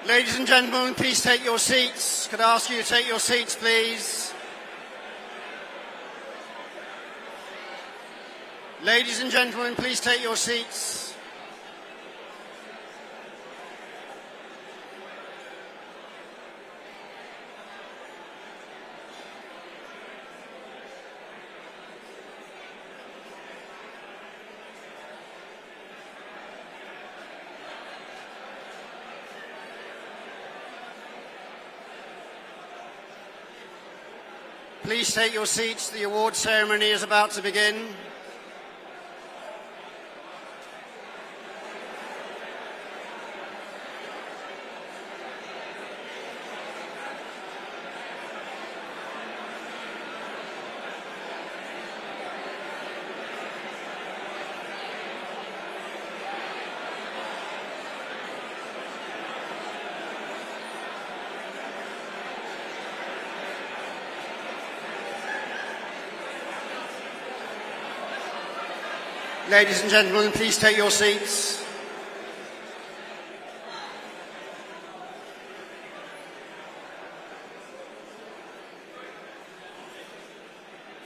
Ladies and gentlemen, please take your seats. Could I ask you to take your seats, please? Ladies and gentlemen, please take your seats. Please take your seats. The award ceremony is about to begin. Ladies and gentlemen, please take your seats.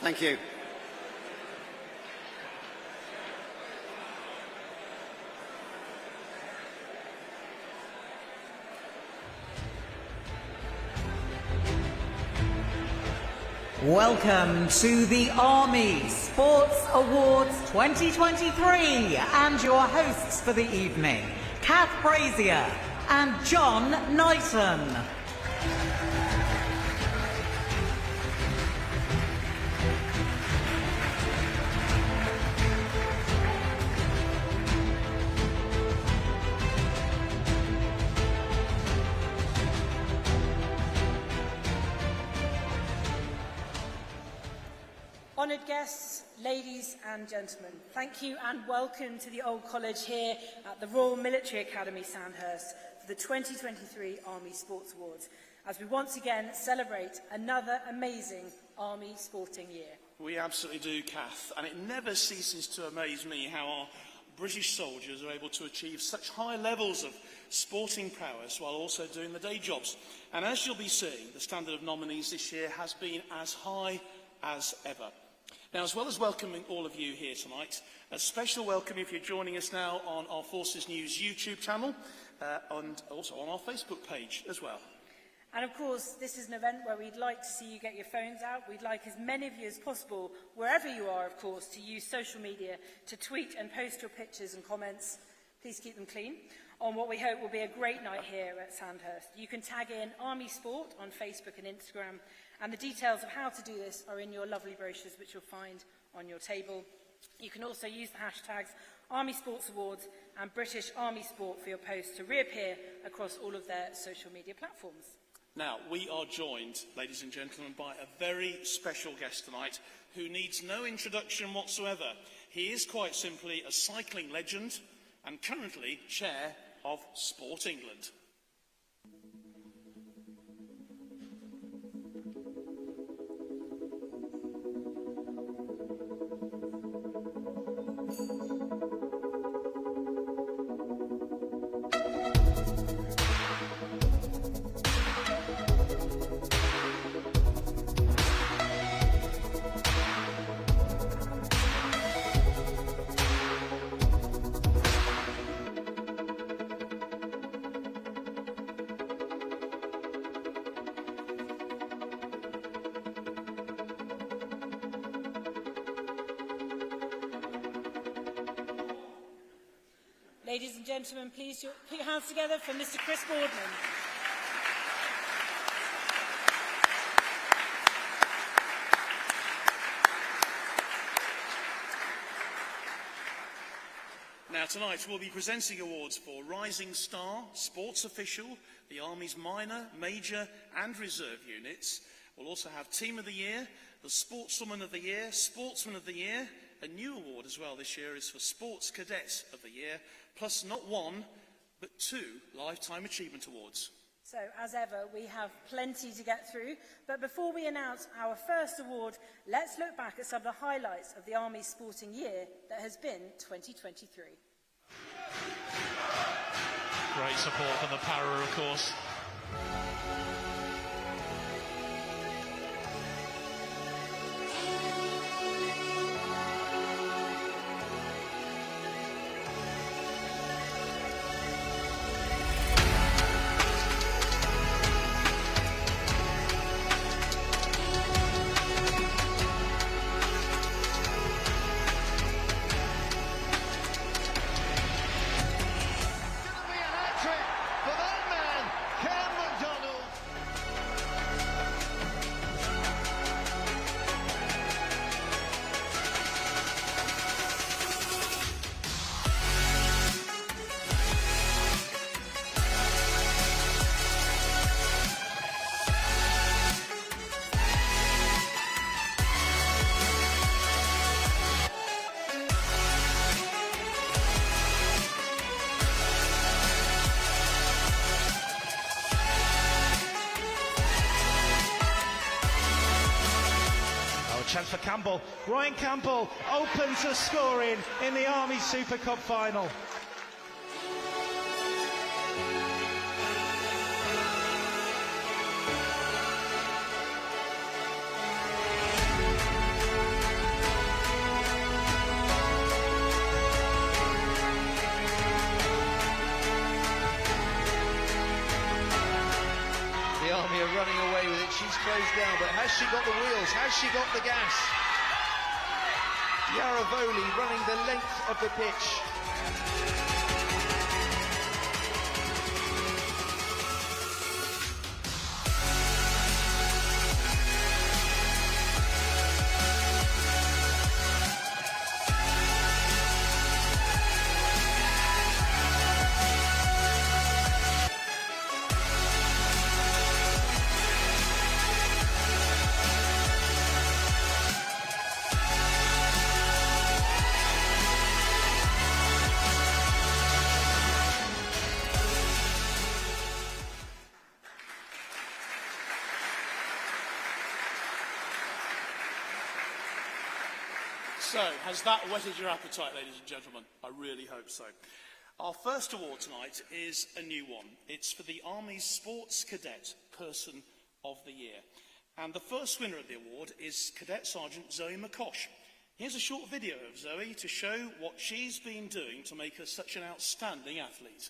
Thank you. Welcome to the Army Sports Awards 2023 and your hosts for the evening, Kath Brazier and John Knighton. Honoured guests, ladies and gentlemen, thank you and welcome to the Old College here at the Royal Military Academy Sandhurst for the 2023 Army Sports Awards, as we once again celebrate another amazing Army sporting year. We absolutely do, Kath, and it never ceases to amaze me how our British soldiers are able to achieve such high levels of sporting prowess while also doing the day jobs. And as you'll be seeing, the standard of nominees this year has been as high as ever. Now, as well as welcoming all of you here tonight, a special welcome if you're joining us now on our Forces News YouTube channel and also on our Facebook page as well. And of course, this is an event where we'd like to see you get your phones out. We'd like as many of you as possible, wherever you are, of course, to use social media to tweet and post your pictures and comments. Please keep them clean on what we hope will be a great night here at Sandhurst. You can tag in Army Sport on Facebook and Instagram, and the details of how to do this are in your lovely brochures, which you'll find on your table. You can also use the hashtags Army Sports Awards and British Army Sport for your posts to reappear across all of their social media platforms. Now, we are joined, ladies and gentlemen, by a very special guest tonight who needs no introduction whatsoever. He is quite simply a cycling legend and currently chair of Sport England. Ladies and gentlemen, please put your hands together for Mr. Chris Boardman. Now, tonight we'll be presenting awards for Rising Star, Sports Official, the Army's Minor, Major and Reserve units. We'll also have Team of the Year, the Sportswoman of the Year, Sportsman of the Year. A new award as well this year is for Sports Cadet of the Year, plus not one, but 2 Lifetime Achievement Awards. So, as ever, we have plenty to get through, but before we announce our first award, let's look back at some of the highlights of the Army's sporting year that has been 2023. Great support from the para, of course. Chance for Campbell. Ryan Campbell open to scoring in the Army Super Cup final. The Army are running away with it. She's closed down, but has she got the wheels? Has she got the gas? Yaravoli running the length of the pitch. So, has that whetted your appetite, ladies and gentlemen? I really hope so. Our first award tonight is a new one. It's for the Army's Sports Cadet Person of the Year. And the first winner of the award is Cadet Sergeant Zoe McCosh. Here's a short video of Zoe to show what she's been doing to make her such an outstanding athlete.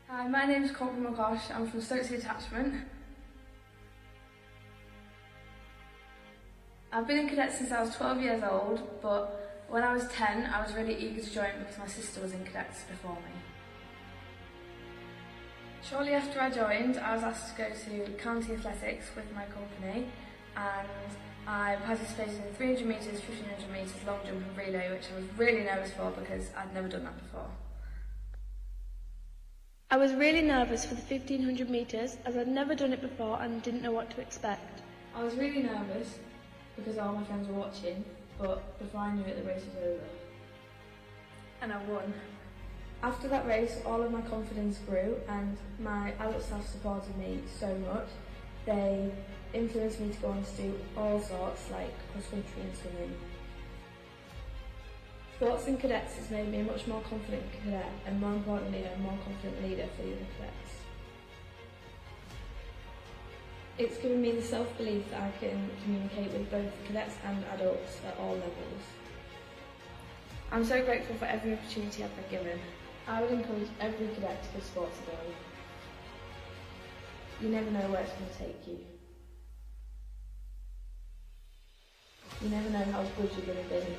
Hi, my name is Courtney McCosh. I'm from Stoke Attachment. I've been in cadets since I was 12 years old, but when I was 10, I was really eager to join because my sister was in cadets before me. Shortly after I joined, I was asked to go to county athletics with my company, and I participated in 300 metres, 1500 metres, long jump and relay, which I was really nervous for because I'd never done that before. I was really nervous for the 1500 metres as I'd never done it before and didn't know what to expect. I was really nervous because all my friends were watching, but before I knew it, the race was over. And I won. After that race, all of my confidence grew and my adult staff supported me so much. They influenced me to go on to do all sorts, like cross-country and swimming. Sports in cadets has made me a much more confident cadet and, more importantly, a more confident leader for the other cadets. It's given me the self-belief that I can communicate with both cadets and adults at all levels. I'm so grateful for every opportunity I've been given. I would encourage every cadet to give sports a go. You never know where it's going to take you. You never know how good you're going to be.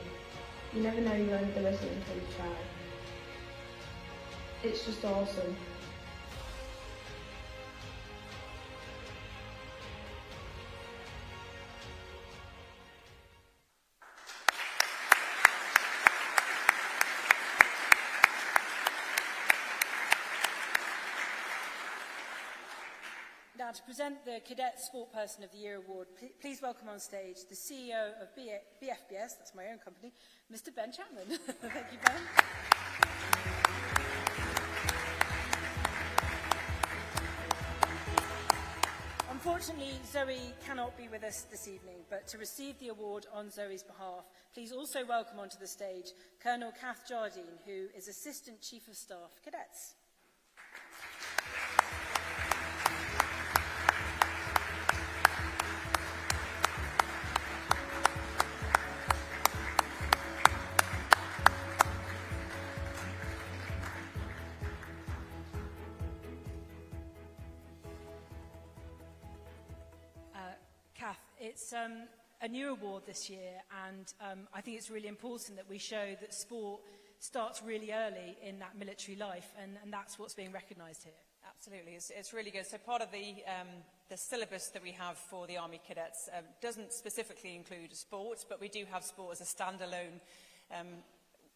You never know your own ability until you try. It's just awesome. Now, to present the Cadet Sport Person of the Year Award, please welcome on stage the CEO of BFBS, that's my own company, Mr. Ben Chapman. Thank you, Ben. On Unfortunately, Zoe cannot be with us this evening, but to receive the award on Zoe's behalf, please also welcome onto the stage Colonel Kath Jardine, who is Assistant Chief of Staff, Cadets. Kath, it's a new award this year, and I think it's really important that we show that sport starts really early in that military life, and that's what's being recognised here. Absolutely, it's really good. So part of the syllabus that we have for the Army Cadets doesn't specifically include sport, but we do have sport as a standalone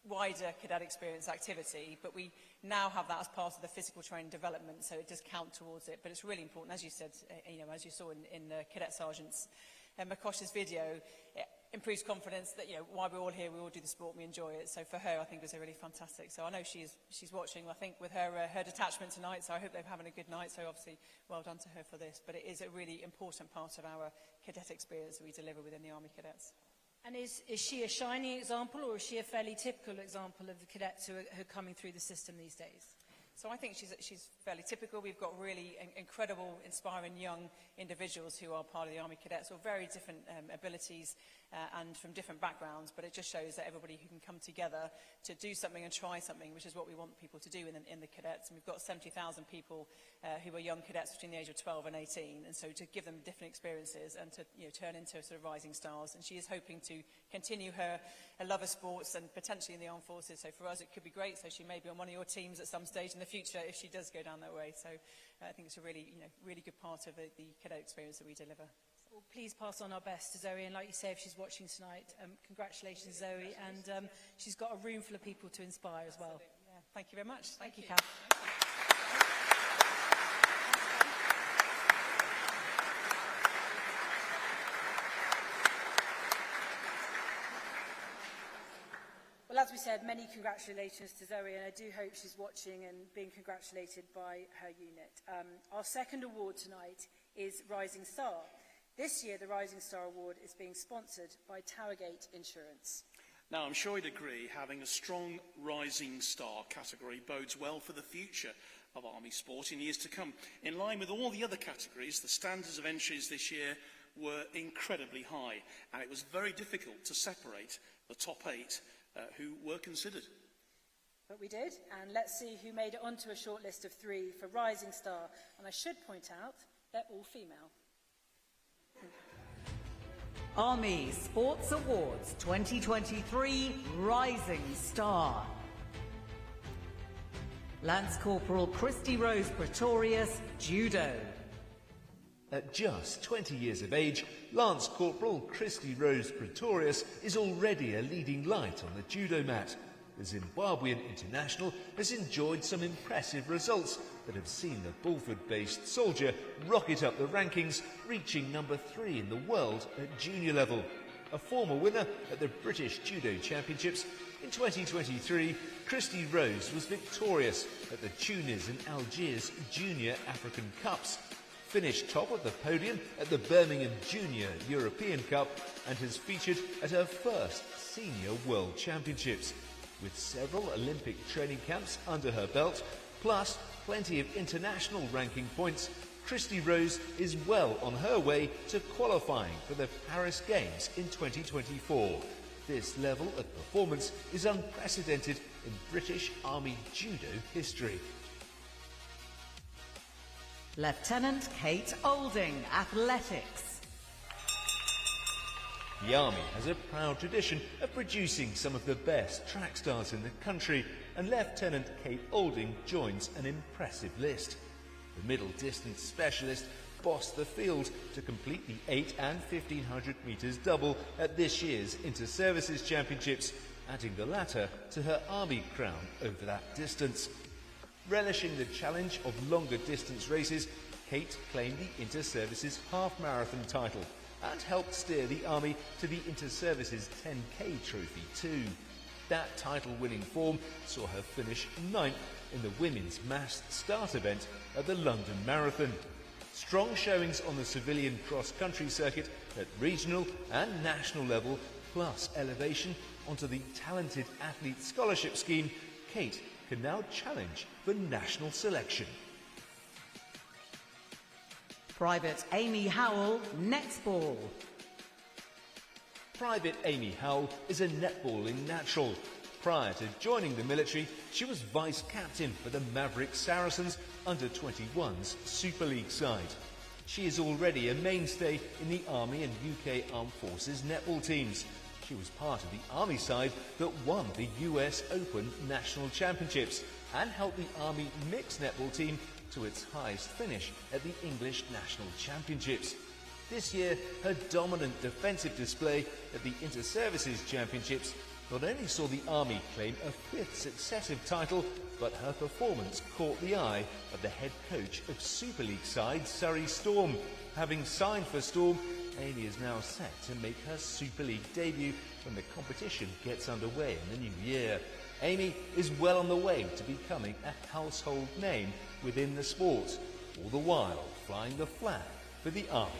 wider cadet experience activity, but we now have that as part of the physical training development, so it does count towards it. But it's really important, as you said, as you saw in the Cadet Sergeant's Makosh's video, it improves confidence that, while we're all here, we all do the sport and we enjoy it. So for her, I think it was a really fantastic. So I know she's watching, I think, with her detachment tonight, so I hope they're having a good night. So obviously, well done to her for this. But it is a really important part of our cadet experience that we deliver within the Army Cadets. And is she a shining example, or is she a fairly typical example of the cadets who are coming through the system these days? So I think she's fairly typical. We've got really incredible, inspiring young individuals who are part of the Army Cadets, or very different abilities and from different backgrounds, but it just shows that everybody who can come together to do something and try something, which is what we want people to do in the cadets. And we've got 70,000 people who are young cadets between the age of 12 and 18, and so to give them different experiences and to turn into sort of rising stars. And she is hoping to continue her love of sports and potentially in the armed forces. So for us, it could be great. So she may be on one of your teams at some stage in the future if she does go down that way. So I think it's a really, really good part of the cadet experience that we deliver. Well, please pass on our best to Zoe, and like you say, if she's watching tonight, congratulations, Zoe, and she's got a room full of people to inspire as well. Yeah, thank you very much. Thank you, Kath. Well, as we said, many congratulations to Zoe, and I do hope she's watching and being congratulated by her unit. Our second award tonight is Rising Star. This year, the Rising Star Award is being sponsored by Towergate Insurance. Now, I'm sure you'd agree, having a strong Rising Star category bodes well for the future of Army sport in years to come. In line with all the other categories, the standards of entries this year were incredibly high, and it was very difficult to separate the top 8 who were considered. But we did, and let's see who made it onto a short list of 3 for Rising Star. And I should point out, they're all female. Army Sports Awards 2023 Rising Star. Lance Corporal Christy Rose Pretorius, Judo. At just 20 years of age, Lance Corporal Christy Rose Pretorius is already a leading light on the judo mat. The Zimbabwean international has enjoyed some impressive results that have seen the Bulford-based soldier rocket up the rankings, reaching number 3 in the world at junior level. A former winner at the British Judo Championships, in 2023, Christy Rose was victorious at the Tunis and Algiers Junior African Cups, finished top of the podium at the Birmingham Junior European Cup, and has featured at her first Senior World Championships. With several Olympic training camps under her belt, plus plenty of international ranking points, Christy Rose is well on her way to qualifying for the Paris Games in 2024. This level of performance is unprecedented in British Army judo history. Lieutenant Kate Olding, Athletics. The Army has a proud tradition of producing some of the best track stars in the country, and Lieutenant Kate Olding joins an impressive list. The middle distance specialist bossed the field to complete the 8 and 1500 metres double at this year's Inter-Services Championships, adding the latter to her Army crown over that distance. Relishing the challenge of longer distance races, Kate claimed the Inter-Services half-marathon title and helped steer the Army to the Inter-Services 10K trophy too. That title-winning form saw her finish 9th in the women's mass start event at the London Marathon. Strong showings on the civilian cross-country circuit at regional and national level, plus elevation onto the talented athlete scholarship scheme, Kate can now challenge for national selection. Private Amy Howell, netball. Private Amy Howell is a netballing natural. Prior to joining the military, she was vice-captain for the Maverick Saracens under-21s Super League side. She is already a mainstay in the Army and UK Armed Forces netball teams. She was part of the Army side that won the US Open National Championships and helped the Army mixed netball team to its highest finish at the English National Championships. This year, her dominant defensive display at the Inter-Services Championships not only saw the Army claim a 5th successive title, but her performance caught the eye of the head coach of Super League side Surrey Storm. Having signed for Storm, Amy is now set to make her Super League debut when the competition gets underway in the new year. Amy is well on the way to becoming a household name within the sport, all the while flying the flag for the Army.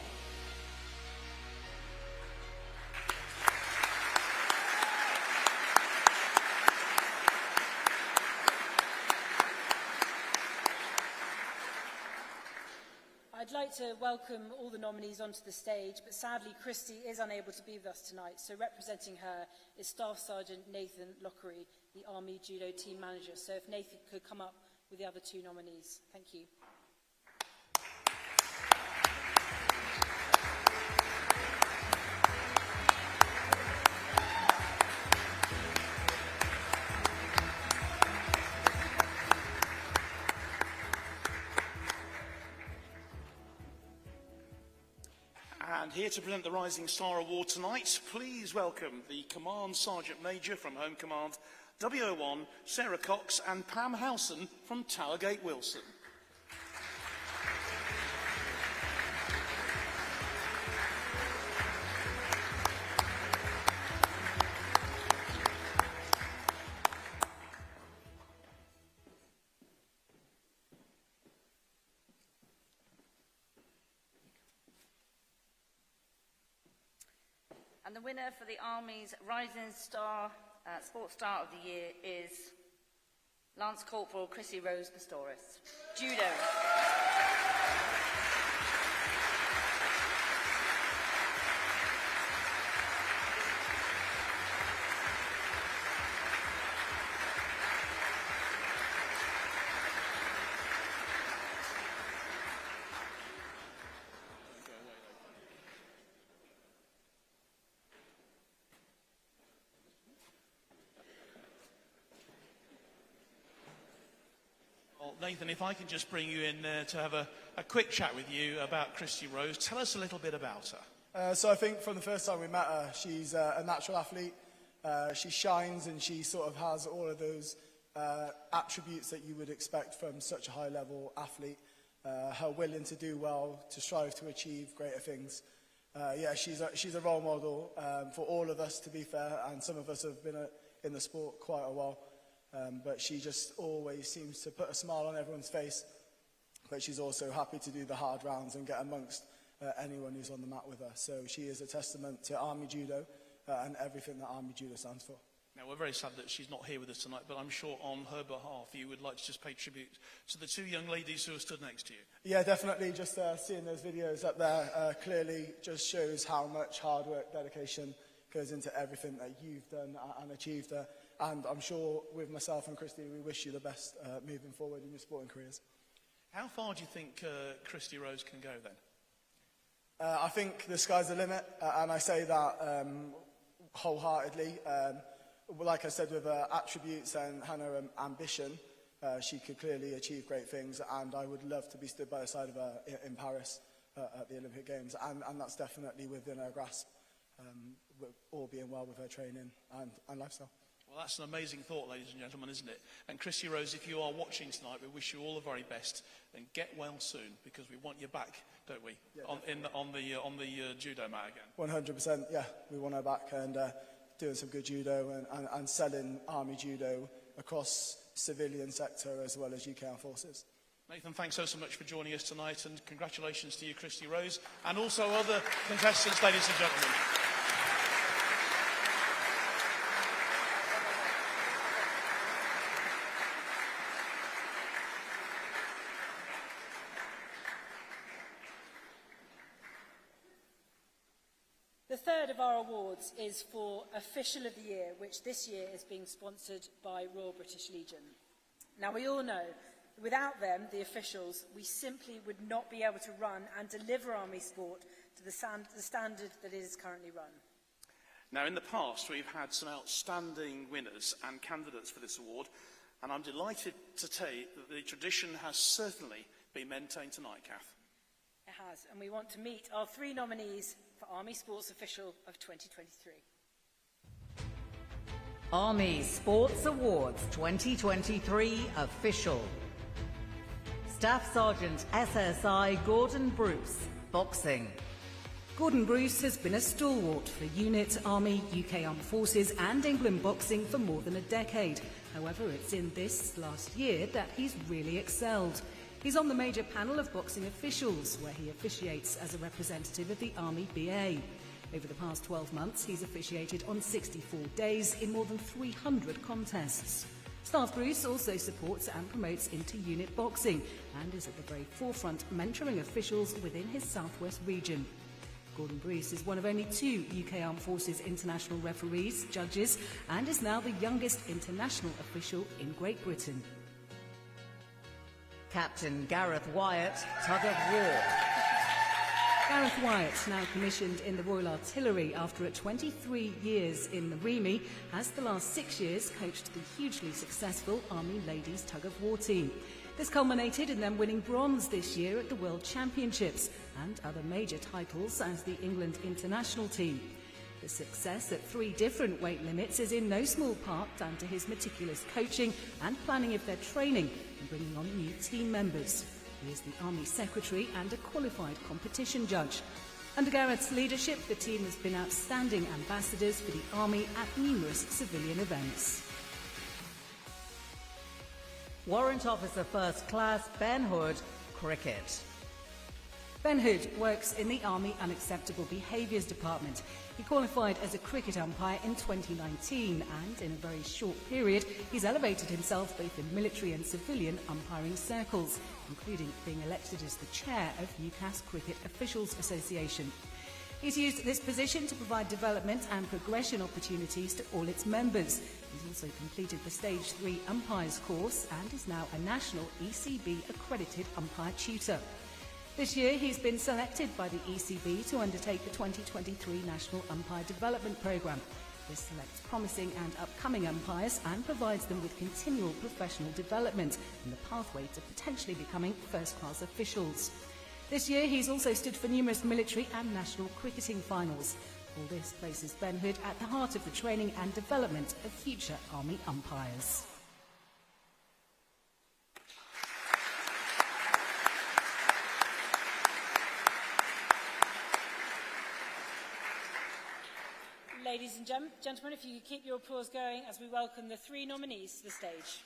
I'd like to welcome all the nominees onto the stage, but sadly Christy is unable to be with us tonight, so representing her is Staff Sergeant Nathan Lockery, the Army Judo Team Manager. So if Nathan could come up with the other two nominees. Thank you. And here to present the Rising Star Award tonight, please welcome the Command Sergeant Major from Home Command, WO1, Sarah Cox and Pam Howson from Towergate Wilson. And the winner for the Army's Rising Star Sports Star of the Year is Lance Corporal Chrissy Rose Pistorius, Judo. Nathan, if I can just bring you in to have a quick chat with you about Christy Rose. Tell us a little bit about her. So I think from the first time we met her, she's a natural athlete. She shines and she sort of has all of those attributes that you would expect from such a high-level athlete. Her willing to do well, to strive to achieve greater things. Yeah, she's a role model for all of us, to be fair, and some of us have been in the sport quite a while. But she just always seems to put a smile on everyone's face. But she's also happy to do the hard rounds and get amongst anyone who's on the mat with her. So she is a testament to Army Judo and everything that Army Judo stands for. Now, we're very sad that she's not here with us tonight, but I'm sure on her behalf you would like to just pay tribute to the two young ladies who are stood next to you. Yeah, definitely. Just seeing those videos up there clearly just shows how much hard work, dedication goes into everything that you've done and achieved. And I'm sure with myself and Christy, we wish you the best moving forward in your sporting careers. How far do you think Christy Rose can go then? I think the sky's the limit, and I say that wholeheartedly. Like I said, with her attributes and her ambition, she could clearly achieve great things, and I would love to be stood by the side of her in Paris at the Olympic Games, and that's definitely within her grasp, all being well with her training and lifestyle. Well, that's an amazing thought, ladies and gentlemen, isn't it? And Christy Rose, if you are watching tonight, we wish you all the very best, and get well soon, because we want you back, don't we? Yeah, on the judo mat again. 100%, yeah. We want her back and doing some good judo and selling Army Judo across civilian sector as well as UK Armed Forces. Nathan, thanks so much for joining us tonight, and congratulations to you, Christy Rose, and also other contestants, ladies and gentlemen. The third of our awards is for Official of the Year, which this year is being sponsored by Royal British Legion. Now, we all know that without them, the officials, we simply would not be able to run and deliver Army sport to the standard that it is currently run. Now, in the past, we've had some outstanding winners and candidates for this award, and I'm delighted to say that the tradition has certainly been maintained tonight, Kath. It has, and we want to meet our three nominees for Army Sports Official of 2023. Army Sports Awards 2023 Official. Staff Sergeant SSI Gordon Bruce, Boxing. Gordon Bruce has been a stalwart for Unit, Army, UK Armed Forces and England boxing for more than a decade. However, it's in this last year that he's really excelled. He's on the major panel of boxing officials, where he officiates as a representative of the Army BA. Over the past 12 months, he's officiated on 64 days in more than 300 contests. Staff Bruce also supports and promotes inter-unit boxing and is at the very forefront mentoring officials within his Southwest region. Gordon Bruce is one of only 2 UK Armed Forces international referees, judges, and is now the youngest international official in Great Britain. Captain Gareth Wyatt, Tug of War. Gareth Wyatt, now commissioned in the Royal Artillery after at 23 years in the REME, has the last 6 years coached the hugely successful Army Ladies Tug of War team. This culminated in them winning bronze this year at the World Championships and other major titles as the England international team. The success at 3 different weight limits is in no small part down to his meticulous coaching and planning of their training and bringing on new team members. He is the Army Secretary and a qualified competition judge. Under Gareth's leadership, the team has been outstanding ambassadors for the Army at numerous civilian events. Warrant Officer First Class Ben Hood, Cricket. Ben Hood works in the Army Unacceptable Behaviours Department. He qualified as a cricket umpire in 2019 and, in a very short period, he's elevated himself both in military and civilian umpiring circles, including being elected as the chair of UCAS Cricket Officials Association. He's used this position to provide development and progression opportunities to all its members. He's also completed the Stage 3 umpires course and is now a national ECB accredited umpire tutor. This year, he's been selected by the ECB to undertake the 2023 National Umpire Development Programme. This selects promising and upcoming umpires and provides them with continual professional development and the pathway to potentially becoming first-class officials. This year, he's also stood for numerous military and national cricketing finals. All this places Ben Hood at the heart of the training and development of future Army umpires. Ladies and gentlemen, if you could keep your applause going as we welcome the 3 nominees to the stage.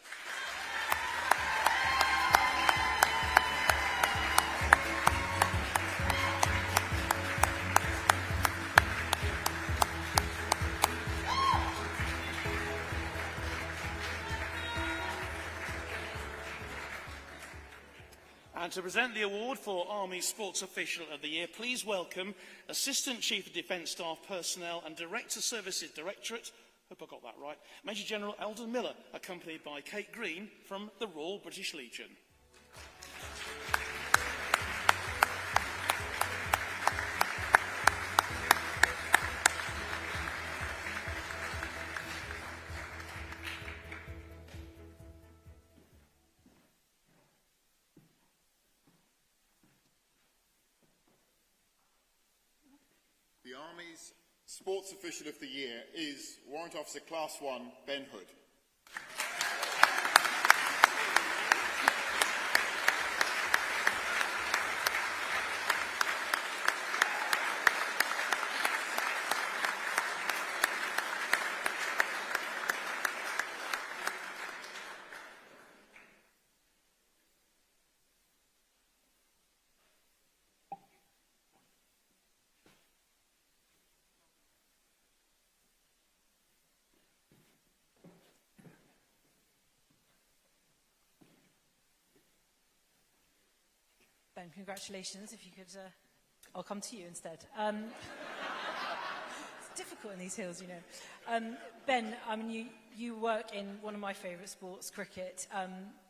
And to present the award for Army Sports Official of the Year, please welcome Assistant Chief of Defence Staff Personnel and Director Services Directorate, hope I got that right, Major General Eldon Miller, accompanied by Kate Green from the Royal British Legion. The Army's Sports Official of the Year is Warrant Officer Class 1, Ben Hood. Ben, congratulations. If you could, I'll come to you instead. It's difficult in these hills, you know. Ben, I mean, you work in one of my favourite sports, cricket,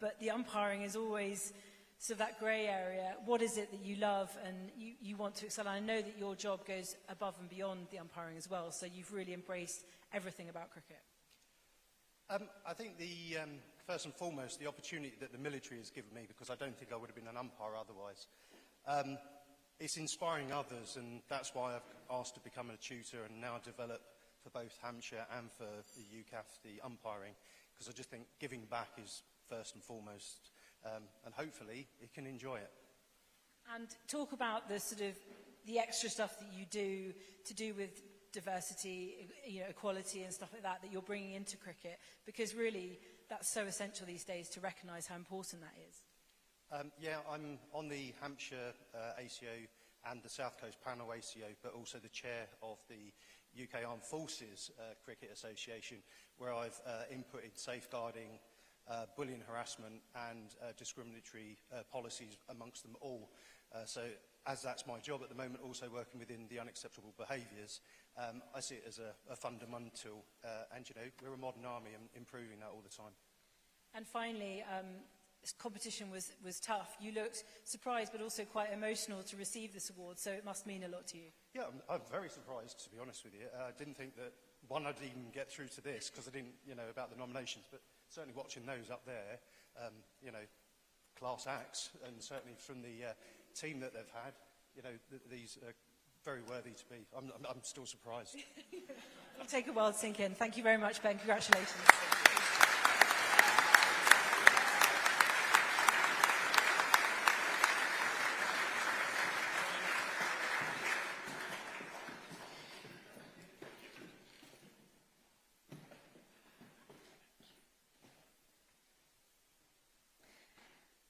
but the umpiring is always sort of that grey area. What is it that you love and you want to excel? And I know that your job goes above and beyond the umpiring as well, so you've really embraced everything about cricket. I think first and foremost, the opportunity that the military has given me, because I don't think I would have been an umpire otherwise. It's inspiring others, and that's why I've asked to become a tutor and now develop for both Hampshire and for the UCAF, the umpiring, because I just think giving back is first and foremost, and hopefully it can enjoy it. And talk about the sort of the extra stuff that you do to do with diversity, you know, equality and stuff like that you're bringing into cricket, because really that's so essential these days to recognise how important that is. Yeah, I'm on the Hampshire ACO and the South Coast Panel ACO, but also the chair of the UK Armed Forces Cricket Association, where I've inputted safeguarding, bullying, harassment and discriminatory policies amongst them all. So as that's my job at the moment, also working within the unacceptable behaviours, I see it as a fundamental, and you know, we're a modern army and improving that all the time. And finally, this competition was tough. You looked surprised but also quite emotional to receive this award, so it must mean a lot to you. Yeah, I'm very surprised, to be honest with you. I didn't think that, one, I'd even get through to this, because I didn't, you know, about the nominations, but certainly watching those up there, you know, class acts, and certainly from the team that they've had, you know, these are very worthy to be. I'm still surprised. It'll take a while to sink in. Thank you very much, Ben. Congratulations.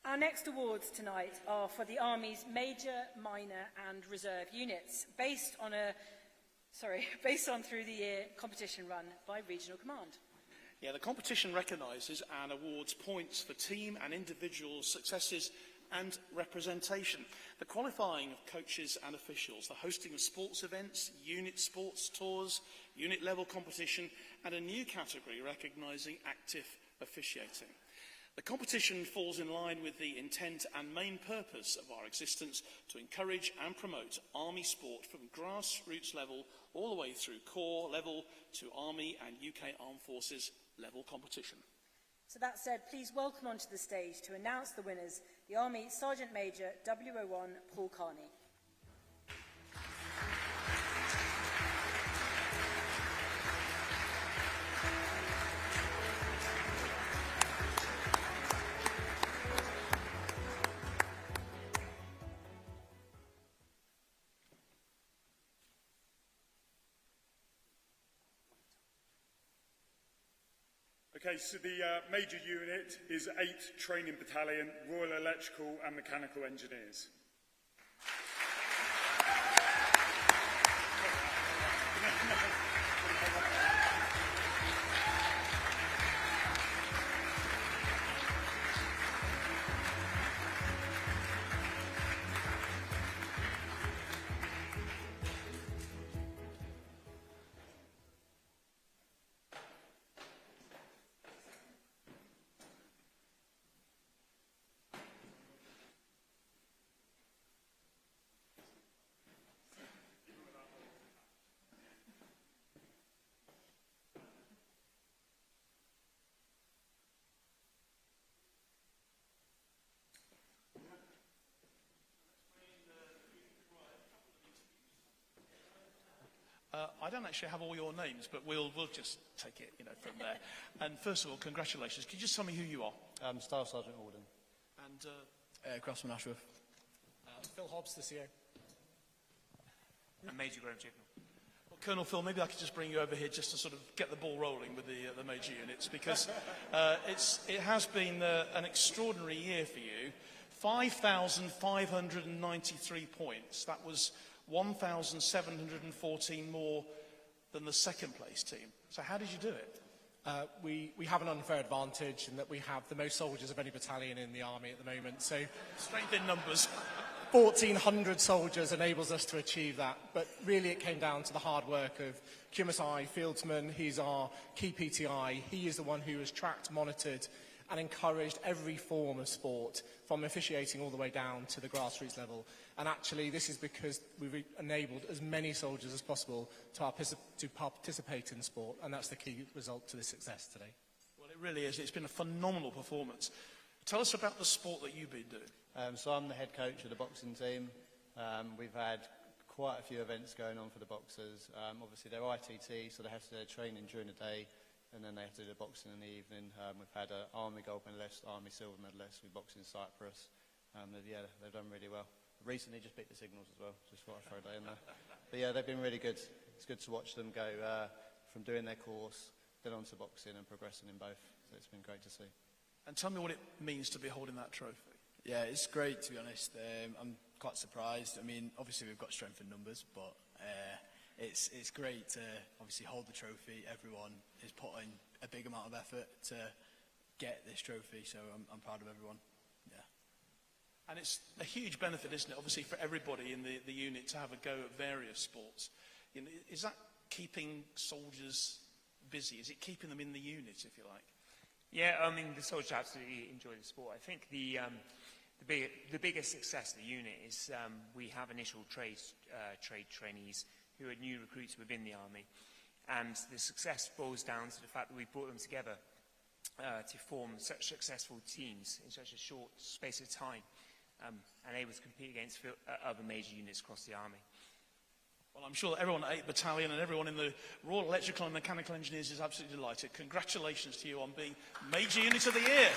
Our next awards tonight are for the Army's Major, Minor and Reserve units, based on through the year competition run by Regional Command. Yeah, the competition recognises and awards points for team and individual successes and representation, the qualifying of coaches and officials, the hosting of sports events, unit sports tours, unit level competition and a new category recognising active officiating. The competition falls in line with the intent and main purpose of our existence to encourage and promote Army sport from grassroots level all the way through corps level to Army and UK Armed Forces level competition. So that said, please welcome onto the stage to announce the winners, the Army Sergeant Major WO1 Paul Carney. Okay, so the major unit is 8th Training Battalion, Royal Electrical and Mechanical Engineers. I don't actually have all your names, but we'll just take it, you know, from there. And first of all, congratulations. Can you just tell me who you are? Staff Sergeant Alden. And Crossman Ashworth. Phil Hobbs, the CO. And Major Graham Chibnall. Well, Colonel Phil, maybe I could just bring you over here just to sort of get the ball rolling with the major units, because it has been an extraordinary year for you. 5,593 points. That was 1,714 more than the second place team. So how did you do it? We have an unfair advantage in that we have the most soldiers of any battalion in the army at the moment. So strength in numbers. 1,400 soldiers enables us to achieve that. But really it came down to the hard work of QMSI, Fieldsman. He's our key PTI. He is the one who has tracked, monitored and encouraged every form of sport, from officiating all the way down to the grassroots level. And actually, this is because we've enabled as many soldiers as possible to participate in sport, and that's the key result to this success today. Well, it really is. It's been a phenomenal performance. Tell us about the sport that you've been doing. So I'm the head coach of the boxing team. We've had quite a few events going on for the boxers. Obviously, they're ITT, so they have to do their training during the day, and then they have to do the boxing in the evening. We've had an Army gold medalist, Army silver medalist. We boxed in Cyprus. They've done really well. Recently just beat the Signals as well, just thought I'd throw that in there. But yeah, they've been really good. It's good to watch them go from doing their course, then on to boxing and progressing in both. So it's been great to see. And tell me what it means to be holding that trophy. Yeah, it's great, to be honest. I'm quite surprised. I mean, obviously we've got strength in numbers, but it's great to obviously hold the trophy. Everyone is putting a big amount of effort to get this trophy, so I'm proud of everyone. Yeah. And it's a huge benefit, isn't it, obviously for everybody in the unit to have a go at various sports. You know, is that keeping soldiers busy? Is it keeping them in the unit, if you like? Yeah, I mean, the soldiers absolutely enjoy the sport. I think the biggest success of the unit is we have initial trade trainees who are new recruits within the army, and the success boils down to the fact that we've brought them together to form such successful teams in such a short space of time, and able to compete against other major units across the army. Well, I'm sure everyone at 8th Battalion and everyone in the Royal Electrical and Mechanical Engineers is absolutely delighted. Congratulations to you on being Major Unit of the Year.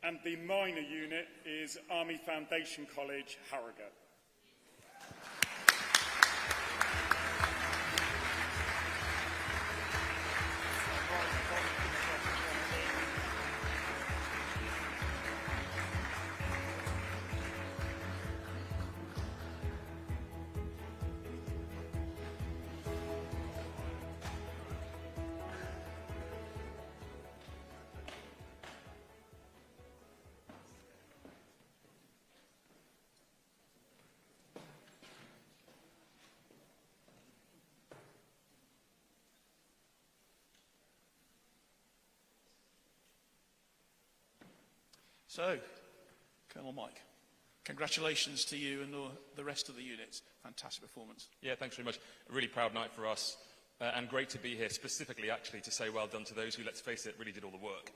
And the minor unit is Army Foundation College, Harrogate. So, Colonel Mike, congratulations to you and the rest of the units. Fantastic performance. Yeah, thanks very much. A really proud night for us, and great to be here specifically, actually, to say well done to those who, let's face it, really did all the work,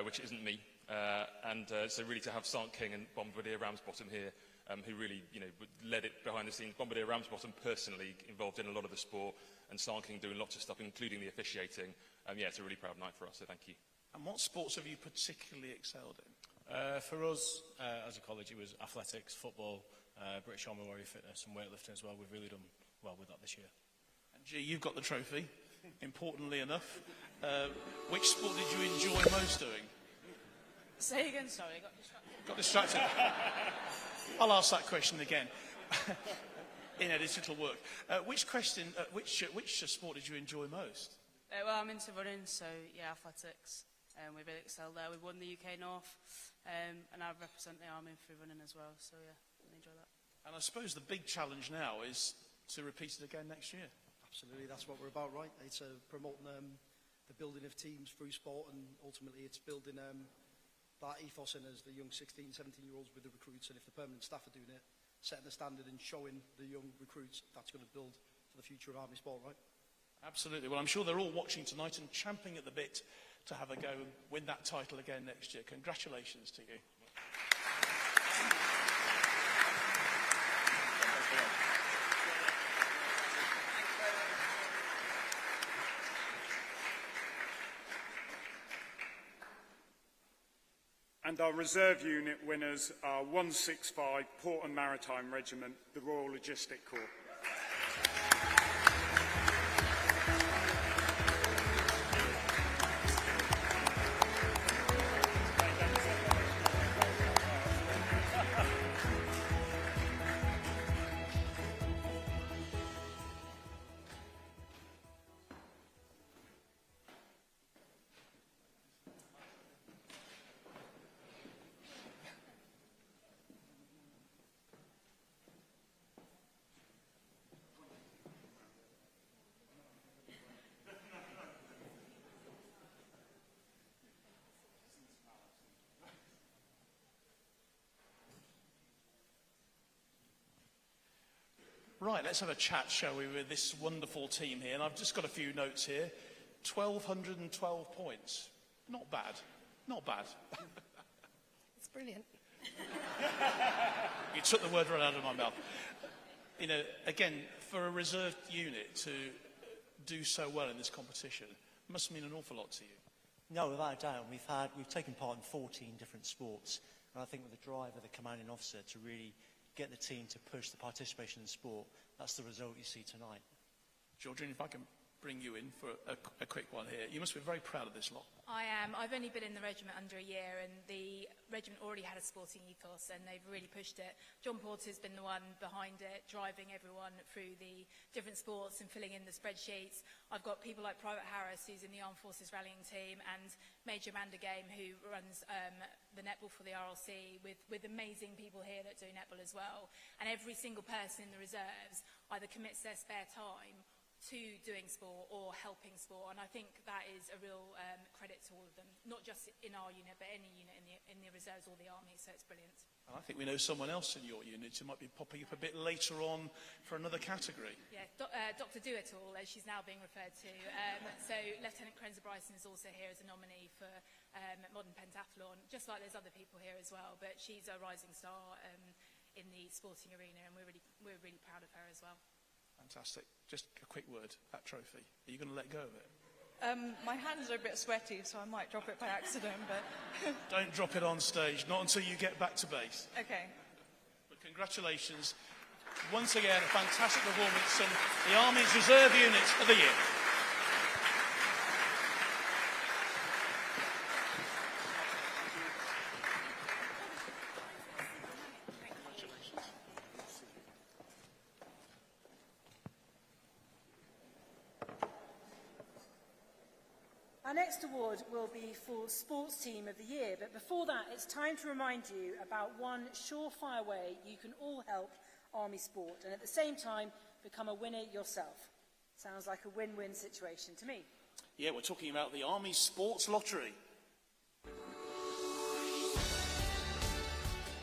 which isn't me. So really to have Sergeant King and Bombardier Ramsbottom here, who really, led it behind the scenes. Bombardier Ramsbottom personally involved in a lot of the sport, and Sergeant King doing lots of stuff, including the officiating. Yeah, it's a really proud night for us, so thank you. And what sports have you particularly excelled in? For us, as a college, it was athletics, football, British Army Warrior Fitness and weightlifting as well. We've really done well with that this year. And G, you've got the trophy, importantly enough. Which sport did you enjoy most doing? Say again, sorry, Got distracted. I'll ask that question again. In editorial work. Which sport did you enjoy most? Well, I'm into running, so yeah, athletics. We really excelled there. We won the UK North, and I represent the Army through running as well, so yeah, really enjoy that. And I suppose the big challenge now is to repeat it again next year. Absolutely, that's what we're about, right? It's promoting the building of teams through sport, and ultimately it's building that ethos in as the young 16, 17-year-olds with the recruits, and if the permanent staff are doing it, setting the standard and showing the young recruits, that's going to build for the future of Army sport, right? Absolutely. Well, I'm sure they're all watching tonight and champing at the bit to have a go and win that title again next year. Congratulations to you. And our reserve unit winners are 165 Port and Maritime Regiment, the Royal Logistic Corps. Right, let's have a chat, shall we, with this wonderful team here. And I've just got a few notes here. 1,212 points. Not bad. Not bad. It's brilliant. You took the word right out of my mouth. You know, again, for a reserve unit to do so well in this competition must mean an awful lot to you. No, without a doubt. We've taken part in 14 different sports. And I think with the drive of the commanding officer to really get the team to push the participation in sport, that's the result you see tonight. Georgine, if I can bring you in for a quick one here. You must be very proud of this lot. I am. I've only been in the regiment under a year, and the regiment already had a sporting ethos, and they've really pushed it. John Porter's been the one behind it, driving everyone through the different sports and filling in the spreadsheets. I've got people like Private Harris, who's in the Armed Forces rallying team, and Major Amanda Game, who runs the netball for the RLC, with amazing people here that do netball as well. And every single person in the reserves either commits their spare time to doing sport or helping sport, and I think that is a real credit to all of them, not just in our unit but any unit in the reserves or the army, so it's brilliant. And I think we know someone else in your unit who might be popping up a bit later on for another category. Yeah, Dr. Do-It-All, as she's now being referred to. So Lieutenant Krenza Bryson is also here as a nominee for modern pentathlon, just like there's other people here as well, but she's a rising star in the sporting arena, and we're really proud of her as well. Fantastic. Just a quick word, that trophy. Are you going to let go of it? My hands are a bit sweaty, so I might drop it by accident, but... Don't drop it on stage, not until you get back to base. Okay. But congratulations. Once again, a fantastic performance from the Army's Reserve Unit of the Year. Our next award will be for Sports Team of the Year, but before that, it's time to remind you about one surefire way you can all help Army sport and at the same time become a winner yourself. Sounds like a win-win situation to me. Yeah, we're talking about the Army Sports Lottery.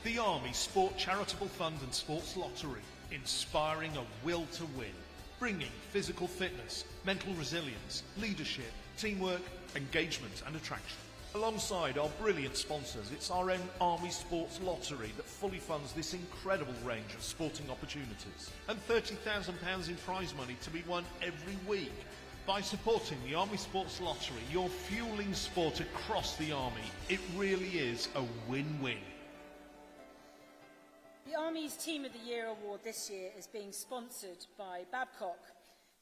The Army Sport Charitable Fund and Sports Lottery, inspiring a will to win, bringing physical fitness, mental resilience, leadership, teamwork, engagement and attraction. Alongside our brilliant sponsors, it's our own Army Sports Lottery that fully funds this incredible range of sporting opportunities. And £30,000 in prize money to be won every week. By supporting the Army Sports Lottery, you're fueling sport across the Army. It really is a win-win. The Army's Team of the Year award this year is being sponsored by Babcock.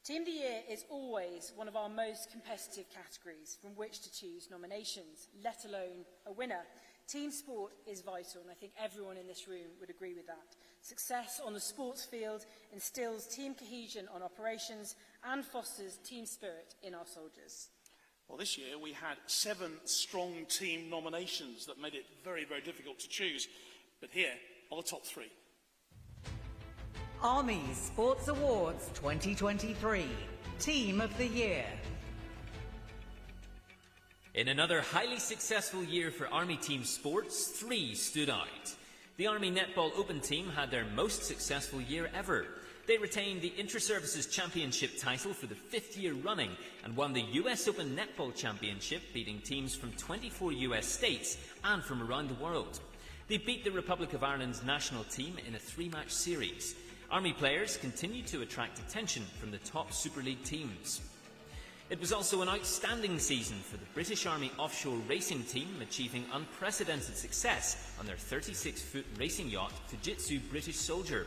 Team of the Year is always one of our most competitive categories from which to choose nominations, let alone a winner. Team sport is vital, and I think everyone in this room would agree with that. Success on the sports field instills team cohesion on operations and fosters team spirit in our soldiers. Well, this year we had 7 strong team nominations that made it very, very difficult to choose. But here are the top 3. Army Sports Awards 2023, Team of the Year. In another highly successful year for Army team sports, 3 stood out. The Army Netball Open team had their most successful year ever. They retained the Inter-Services Championship title for the 5th year running and won the US Open Netball Championship, beating teams from 24 US states and from around the world. They beat the Republic of Ireland's national team in a 3-match series. Army players continued to attract attention from the top Super League teams. It was also an outstanding season for the British Army offshore racing team, achieving unprecedented success on their 36-foot racing yacht, Fujitsu British Soldier.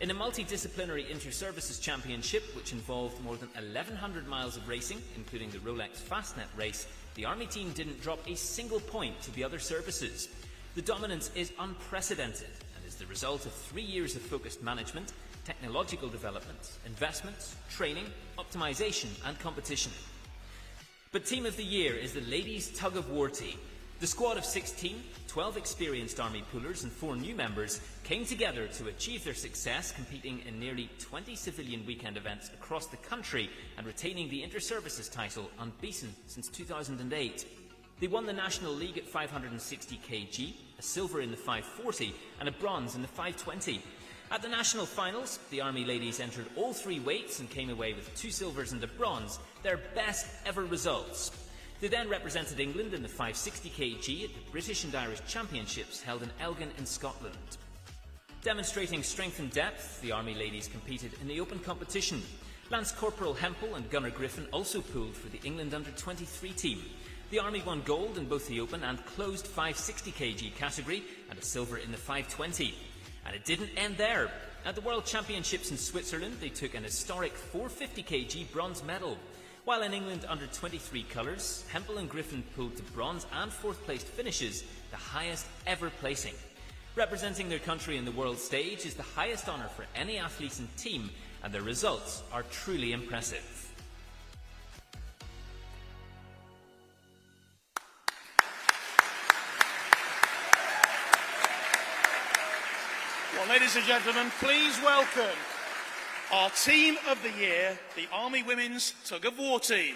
In a multidisciplinary inter-services championship, which involved more than 1,100 miles of racing, including the Rolex Fastnet race, the Army team didn't drop a single point to the other services. The dominance is unprecedented and is the result of 3 years of focused management, technological development, investments, training, optimization and competition. But Team of the Year is the ladies' tug-of-war team. The squad of 16, 12 experienced Army poolers and 4 new members came together to achieve their success, competing in nearly 20 civilian weekend events across the country and retaining the Inter-Services title unbeaten since 2008. They won the National League at 560 kg, a silver in the 540 and a bronze in the 520. At the national finals, the Army ladies entered all 3 weights and came away with 2 silvers and a bronze, their best ever results. They then represented England in the 560 kg at the British and Irish Championships held in Elgin in Scotland. Demonstrating strength and depth, the Army ladies competed in the open competition. Lance Corporal Hempel and Gunnar Griffin also pooled for the England under-23 team. The Army won gold in both the open and closed 560 kg category and a silver in the 520. And it didn't end there. At the World Championships in Switzerland, they took an historic 450 kg bronze medal. While in England under-23 colours, Hempel and Griffin pulled to bronze and 4th placed finishes, the highest ever placing. Representing their country in the world stage is the highest honour for any athlete and team, and their results are truly impressive. Well, ladies and gentlemen, please welcome our team of the year, the Army Women's Tug of War team.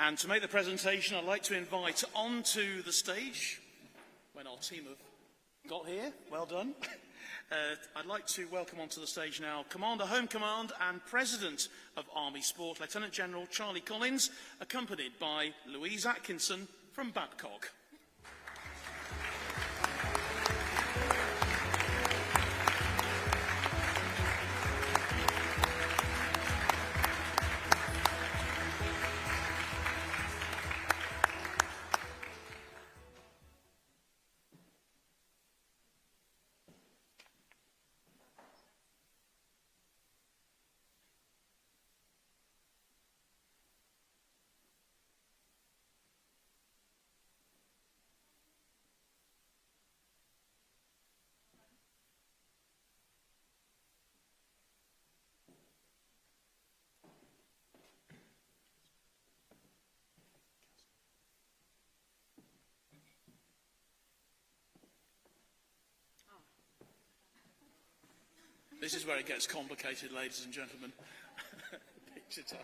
And to make the presentation, I'd like to invite onto the stage, when our team have got here, well done, I'd like to welcome onto the stage now Commander Home Command and President of Army Sport, Lieutenant General Charlie Collins, accompanied by Louise Atkinson from Babcock. This is where it gets complicated, ladies and gentlemen. Picture time.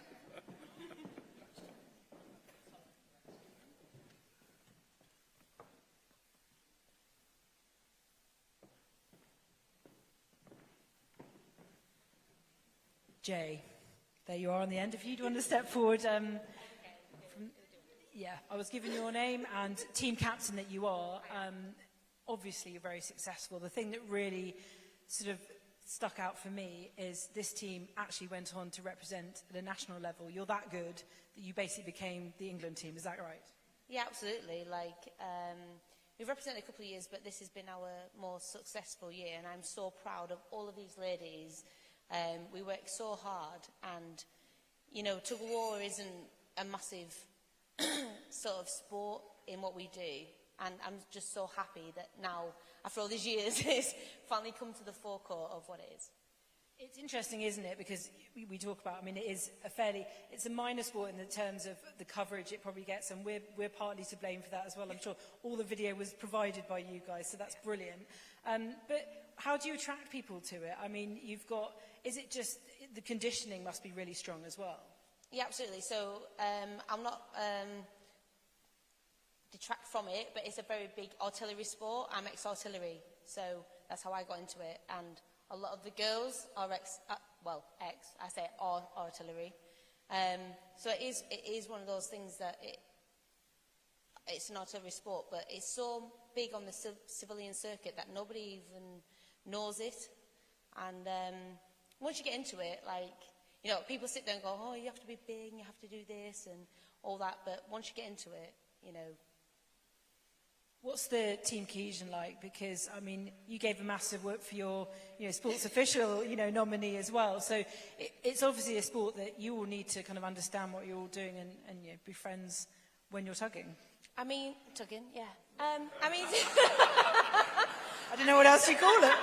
Jay, there you are on the end. If you do want to step forward. I was given your name and team captain that you are. Obviously, you're very successful. The thing that really sort of stuck out for me is this team actually went on to represent at a national level. You're that good that you basically became the England team. Is that right? Yeah, absolutely. We've represented a couple of years, but this has been our more successful year, and I'm so proud of all of these ladies. We work so hard, and, tug of war isn't a massive sort of sport in what we do, and I'm just so happy that now, after all these years, it's finally come to the forecourt of what it is. It's interesting, isn't it? Because we talk about, it's a minor sport in the terms of the coverage it probably gets, and we're partly to blame for that as well. I'm sure all the video was provided by you guys, so that's brilliant. But how do you attract people to it? Is it just, the conditioning must be really strong as well? Yeah, absolutely. So I'm not detract from it, but it's a very big artillery sport. I'm ex-artillery, so that's how I got into it. And a lot of the girls are artillery. So it is one of those things that it's an artillery sport, but it's so big on the civilian circuit that nobody even knows it. And once you get into it, people sit there and go, oh, you have to be big, and you have to do this and all that. But once you get into it, What's the team cohesion like? Because, you gave a massive work for your sports official, nominee as well. So it's obviously a sport that you all need to kind of understand what you're all doing and be friends when you're tugging. Tugging, yeah. I don't know what else you call it.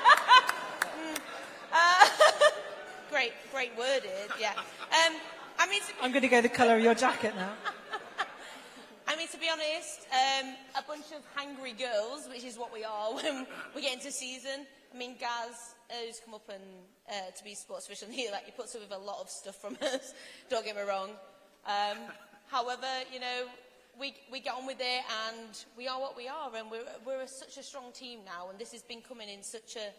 Great worded, yeah. I'm going to go the colour of your jacket now. honest, a bunch of hangry girls, which is what we are when we get into season. I mean, Gaz, who's come up and to be sports official here, like, he puts up with a lot of stuff from us, don't get me wrong. However, you know, we get on with it, and we are what we are, and we're such a strong team now, and this has been coming in such a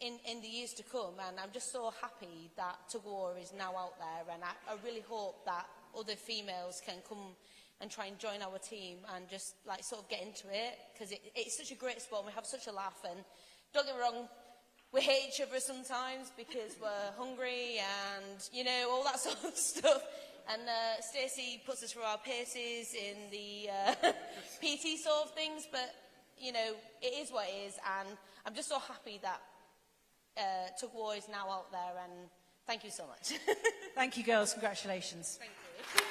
in the years to come, and I'm just so happy that tug of war is now out there, and I really hope that other females can come and try and join our team and just like sort of get into it, because it's such a great sport and we have such a laugh. And don't get me wrong, we hate each other sometimes because we're hungry and, you know, all that sort of stuff. And Stacey puts us through our paces in the PT sort of things, but, you know, it is what it is, and I'm just so happy that tug of war is now out there, and thank you so much. Thank you, girls. Congratulations. Thank you.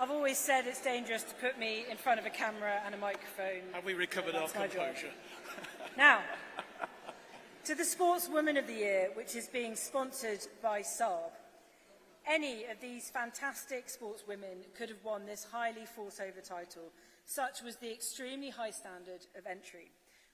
I've always said it's dangerous to put me in front of a camera and a microphone. Have we recovered our composure? Now, to the Sportswoman of the Year, which is being sponsored by Saab. Any of these fantastic sportswomen could have won this highly fought-over title. Such was the extremely high standard of entry.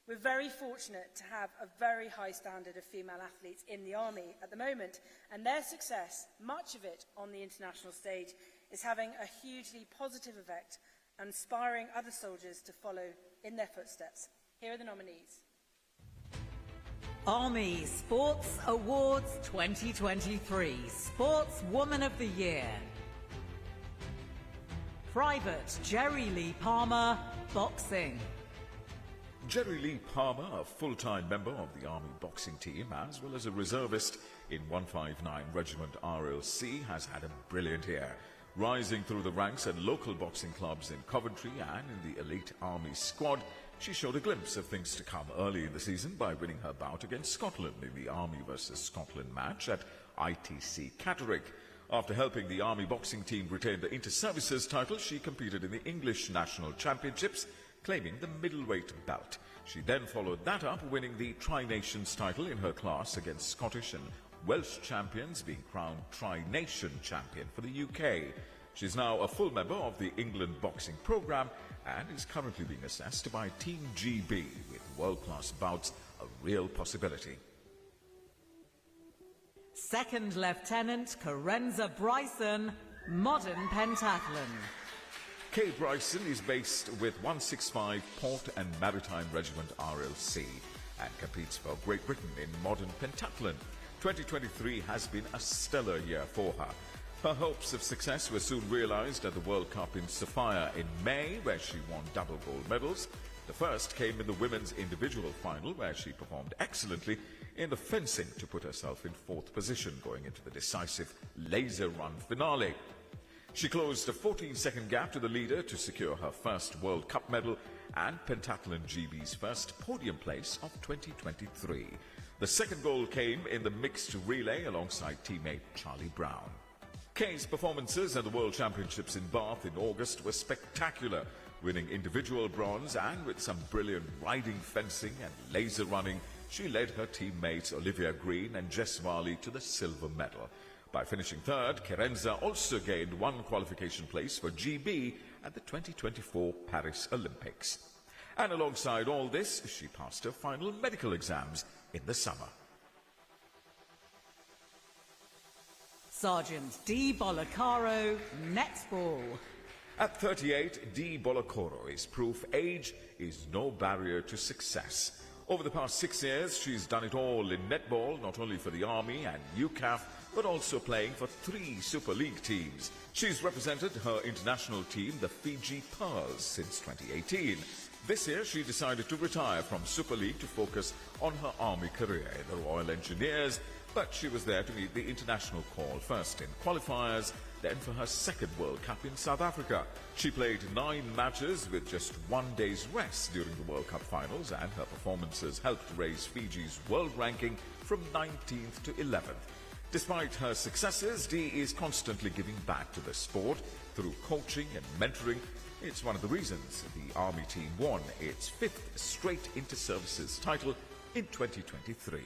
We're very fortunate to have a very high standard of female athletes in the Army at the moment, and their success, much of it on the international stage, is having a hugely positive effect, inspiring other soldiers to follow in their footsteps. Here are the nominees. Army Sports Awards 2023 Sportswoman of the Year. Private Jerry Lee Palmer, boxing. Jerry Lee Palmer, a full-time member of the Army boxing team, as well as a reservist in 159 Regiment RLC, has had a brilliant year, rising through the ranks at local boxing clubs in Coventry and in the elite Army squad. She showed a glimpse of things to come early in the season by winning her bout against Scotland in the Army versus Scotland match at ITC Catterick. After helping the Army boxing team retain the Inter-Services title, she competed in the English National Championships, claiming the middleweight belt. She then followed that up, winning the Tri-Nations title in her class against Scottish and Welsh champions, being crowned Tri-Nation champion for the UK. She's now a full member of the England boxing programme and is currently being assessed by Team GB, with world-class bouts a real possibility. Second Lieutenant Carenza Bryson, modern pentathlon. Kay Bryson is based with 165 Port and Maritime Regiment RLC and competes for Great Britain in modern pentathlon. 2023 has been a stellar year for her. Her hopes of success were soon realized at the World Cup in Sofia in May, where she won double gold medals. The first came in the women's individual final, where she performed excellently in the fencing to put herself in fourth position going into the decisive laser run finale. She closed a 14-second gap to the leader to secure her first World Cup medal and Pentathlon GB's first podium place of 2023. The second gold came in the mixed relay alongside teammate Charlie Brown. Kay's performances at the World Championships in Bath in August were spectacular, winning individual bronze, and with some brilliant riding, fencing and laser running, she led her teammates Olivia Green and Jess Varley to the silver medal. By finishing third, Carenza also gained one qualification place for GB at the 2024 Paris Olympics. And alongside all this, she passed her final medical exams in the summer. Sergeant D. Bolacaro, netball. At 38, D. Bolacaro is proof age is no barrier to success. Over the past 6 years, she's done it all in netball, not only for the Army and UCAF, but also playing for 3 Super League teams. She's represented her international team, the Fiji Pearls, since 2018. This year, she decided to retire from Super League to focus on her Army career in the Royal Engineers, but she was there to meet the international call, first in qualifiers, then for her second World Cup in South Africa. She played 9 matches with just 1 day's rest during the World Cup finals, and her performances helped raise Fiji's world ranking from 19th to 11th. Despite her successes, Dee is constantly giving back to the sport through coaching and mentoring. It's one of the reasons the Army team won its 5th straight inter-services title in 2023.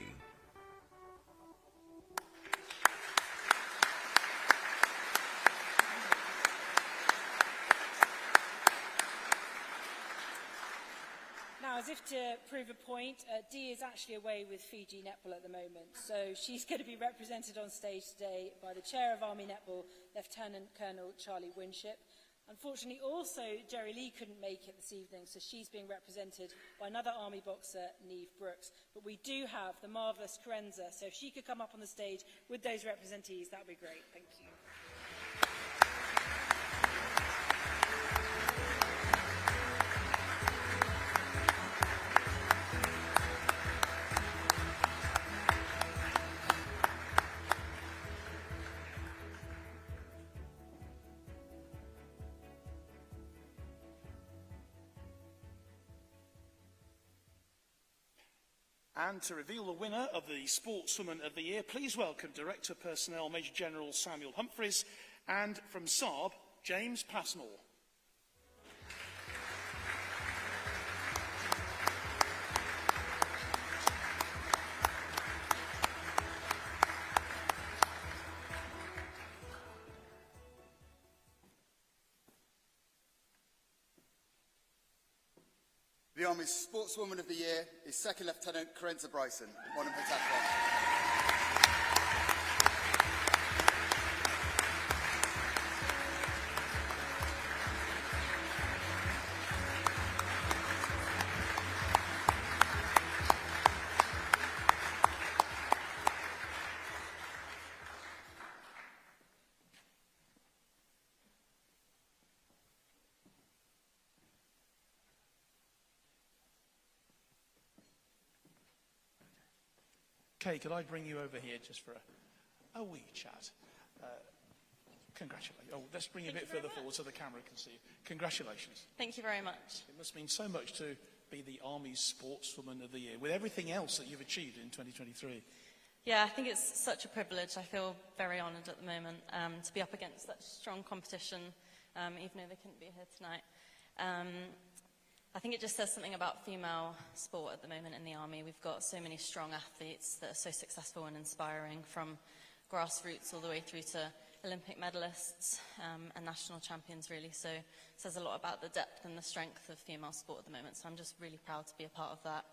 Now, as if to prove a point, Dee is actually away with Fiji Netball at the moment, so she's going to be represented on stage today by the Chair of Army Netball, Lieutenant Colonel Charlie Winship. Unfortunately, also, Jerry Lee couldn't make it this evening, so she's being represented by another Army boxer, Neve Brooks. But we do have the marvellous Carenza, so if she could come up on the stage with those representees, that would be great. Thank you. And to reveal the winner of the Sportswoman of the Year, please welcome Director Personnel Major General Samuel Humphreys, and from Saab, James Passmore. The Army's Sportswoman of the Year is Second Lieutenant Carenza Bryson, modern pentathlon. Kay, could I bring you over here just for a wee chat? Congratulations. Oh, let's bring you a bit further forward so the camera can see you. Congratulations. Thank you very much. It must mean so much to be the Army's Sportswoman of the Year, with everything else that you've achieved in 2023. Yeah, I think it's such a privilege. I feel very honoured at the moment to be up against such strong competition, even though they couldn't be here tonight. I think it just says something about female sport at the moment in the Army. We've got so many strong athletes that are so successful and inspiring, from grassroots all the way through to Olympic medalists and national champions, really. So it says a lot about the depth and the strength of female sport at the moment. So I'm just really proud to be a part of that.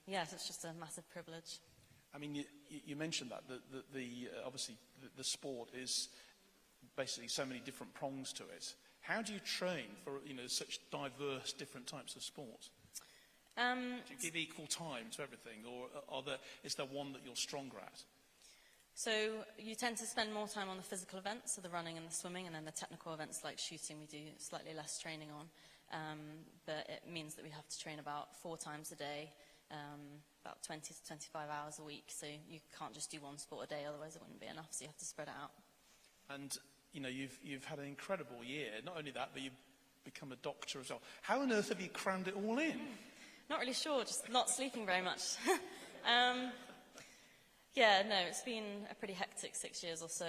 Yes, it's just a massive privilege. I mean, you mentioned that, obviously the sport is basically so many different prongs to it. How do you train for, such diverse different types of sport? Do you give equal time to everything, or is there one that you're stronger at? So you tend to spend more time on the physical events, so the running and the swimming, and then the technical events like shooting we do slightly less training on. But it means that we have to train about 4 times a day, about 20 to 25 hours a week. So you can't just do one sport a day, otherwise it wouldn't be enough, so you have to spread it out. And you've had an incredible year. Not only that, but you've become a doctor as well. How on earth have you crammed it all in? Not really sure, just not sleeping very much. Yeah, no, it's been a pretty hectic 6 years or so.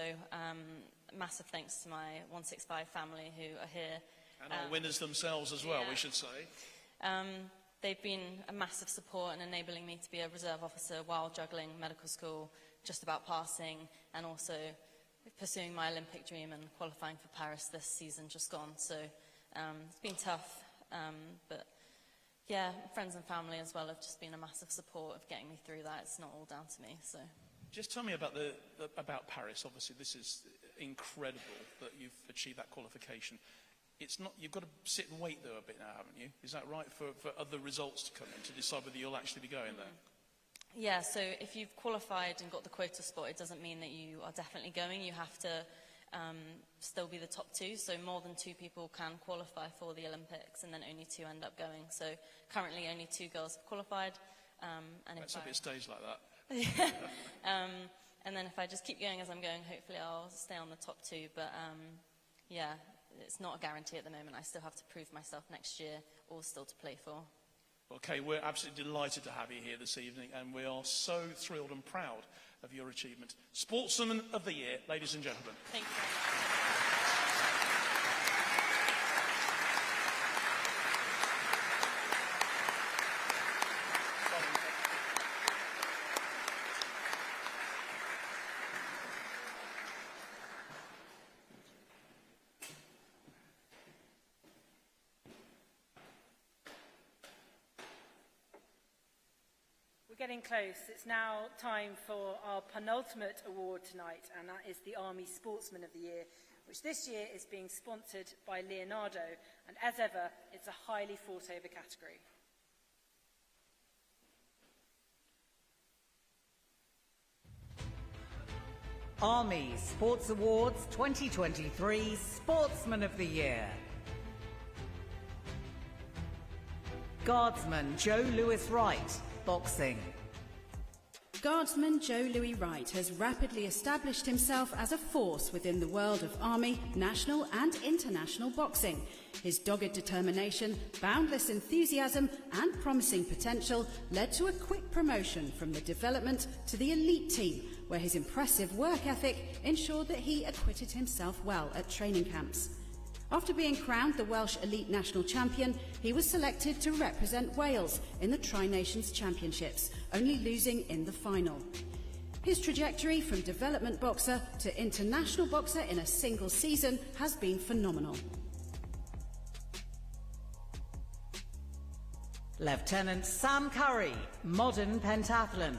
Massive thanks to my 165 family who are here. And our winners themselves as well, we should say. They've been a massive support in enabling me to be a reserve officer while juggling medical school, just about passing, and also pursuing my Olympic dream and qualifying for Paris this season just gone. So it's been tough, but yeah, friends and family as well have just been a massive support of getting me through that. It's not all down to me. So just tell me about about Paris. Obviously, this is incredible that you've achieved that qualification. It's not, you've got to sit and wait though a bit now, haven't you? Is that right, for other results to come in to decide whether you'll actually be going there? Yeah, so if you've qualified and got the quota spot, it doesn't mean that you are definitely going. You have to still be the top 2, so more than 2 people can qualify for the Olympics, and then only 2 end up going. So currently only 2 girls have qualified. And Let's hope it stays like that. And then if I just keep going as I'm going, hopefully I'll stay on the top 2. But yeah, it's not a guarantee at the moment. I still have to prove myself next year, all still to play for. Okay, we're absolutely delighted to have you here this evening, and we are so thrilled and proud of your achievement. Sportswoman of the Year, ladies and gentlemen. Thank you very much. Getting close. It's now time for our penultimate award tonight, and that is the Army Sportsman of the Year, which this year is being sponsored by Leonardo, and as ever, it's a highly fought-over category. Army Sports Awards 2023 Sportsman of the Year. Guardsman Joe Lewis Wright, boxing. Guardsman Joe Louis Wright has rapidly established himself as a force within the world of Army, national and international boxing. His dogged determination, boundless enthusiasm and promising potential led to a quick promotion from the development to the elite team, where his impressive work ethic ensured that he acquitted himself well at training camps. After being crowned the Welsh Elite National Champion, he was selected to represent Wales in the Tri-Nations Championships, only losing in the final. His trajectory from development boxer to international boxer in a single season has been phenomenal. Lieutenant Sam Curry, modern pentathlon.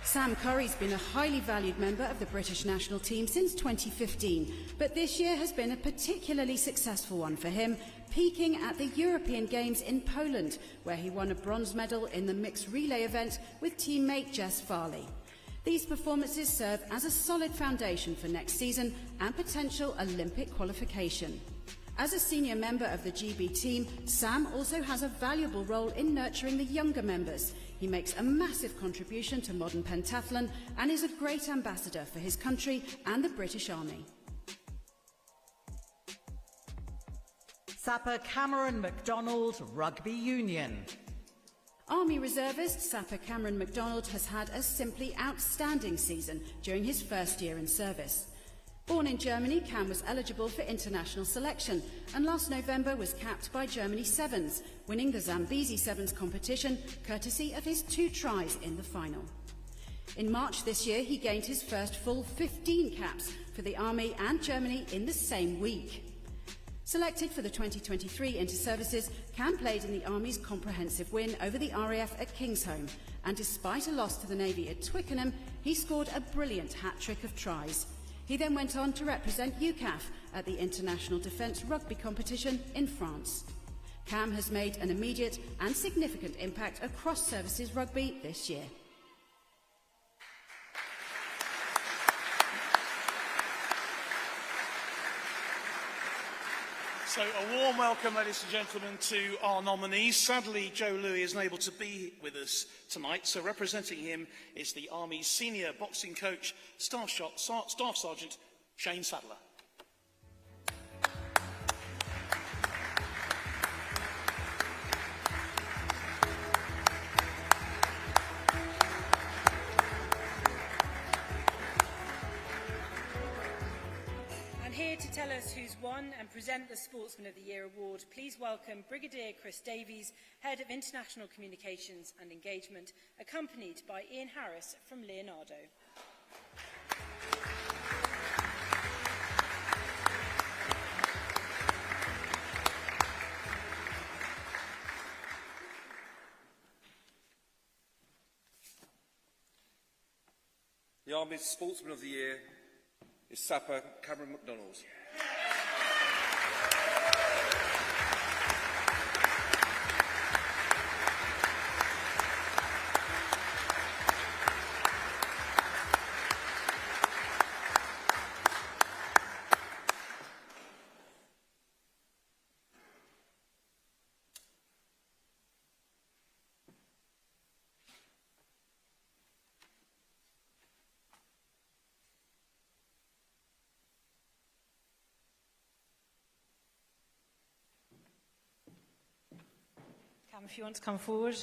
Sam Curry's been a highly valued member of the British national team since 2015, but this year has been a particularly successful one for him, peaking at the European Games in Poland, where he won a bronze medal in the mixed relay event with teammate Jess Farley. These performances serve as a solid foundation for next season and potential Olympic qualification. As a senior member of the GB team, Sam also has a valuable role in nurturing the younger members. He makes a massive contribution to modern pentathlon and is a great ambassador for his country and the British Army. Sapper Cameron MacDonald, Rugby Union. Army reservist Sapper Cameron MacDonald has had a simply outstanding season during his first year in service. Born in Germany, Cam was eligible for international selection and last November was capped by Germany Sevens, winning the Zambezi Sevens competition courtesy of his 2 tries in the final. In March this year, he gained his first full 15 caps for the Army and Germany in the same week. Selected for the 2023 Inter-Services, Cam played in the Army's comprehensive win over the RAF at Kingsholm, and despite a loss to the Navy at Twickenham, he scored a brilliant hat-trick of tries. He then went on to represent UCAF at the International Defence Rugby competition in France. Cam has made an immediate and significant impact across services rugby this year. So a warm welcome, ladies and gentlemen, to our nominees. Sadly, Joe Louis isn't able to be with us tonight, so representing him is the Army's senior boxing coach, Staff Sergeant Shane Sadler. To tell us who's won and present the Sportsman of the Year award, please welcome Brigadier Chris Davies, Head of International Communications and Engagement, accompanied by Ian Harris from Leonardo. The Army's Sportsman of the Year is Sapper Cameron MacDonald. if you want to come forward.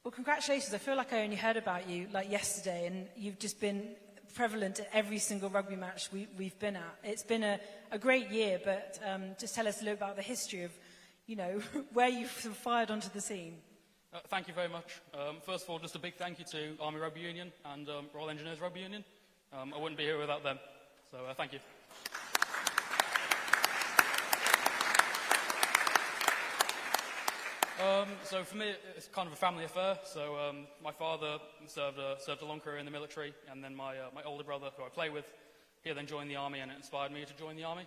Well, congratulations. I feel like I only heard about you like yesterday, and you've just been prevalent at every single rugby match we've been at. It's been a great year, but just tell us a little about the history of, you know, where you've sort of fired onto the scene. Thank you very much. First of all, just a big thank you to Army Rugby Union and Royal Engineers Rugby Union. I wouldn't be here without them, so thank you. So for me, it's kind of a family affair. So my father served a long career in the military, and then my older brother, who I play with, he then joined the army, and it inspired me to join the army.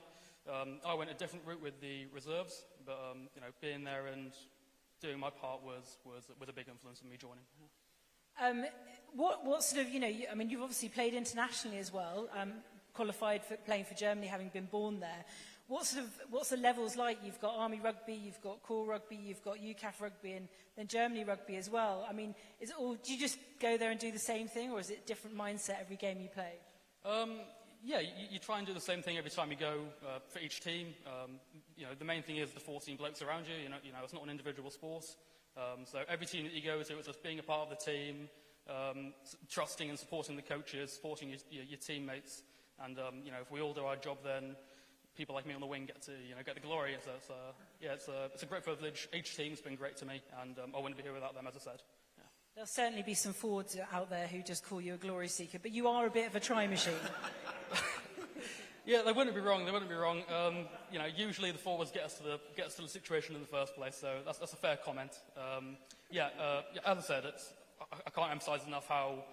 I went a different route with the reserves, but you know, being there and doing my part was a big influence on me joining. What sort of, you know, I mean, you've obviously played internationally as well, qualified for playing for Germany, having been born there. What's the levels like? You've got Army Rugby, you've got Corps Rugby, you've got UCAF Rugby, and then Germany Rugby as well. I mean, is it all, do you just go there and do the same thing, or is it a different mindset every game you play? Yeah, you try and do the same thing every time you go for each team. You know, the main thing is the 14 blokes around you. You know, it's not an individual sport. So every team that you go to, it's just being a part of the team, trusting and supporting the coaches, supporting your teammates. And you know, if we all do our job, then people like me on the wing get to, you know, get the glory. It's a great privilege. Each team's been great to me, and I wouldn't be here without them, as I said. Yeah. There'll certainly be some forwards out there who just call you a glory seeker, but you are a bit of a try machine. Yeah, they wouldn't be wrong. They wouldn't be wrong. You know, usually the forwards get us to the situation in the first place, so that's a fair comment. As I said, I can't emphasise enough how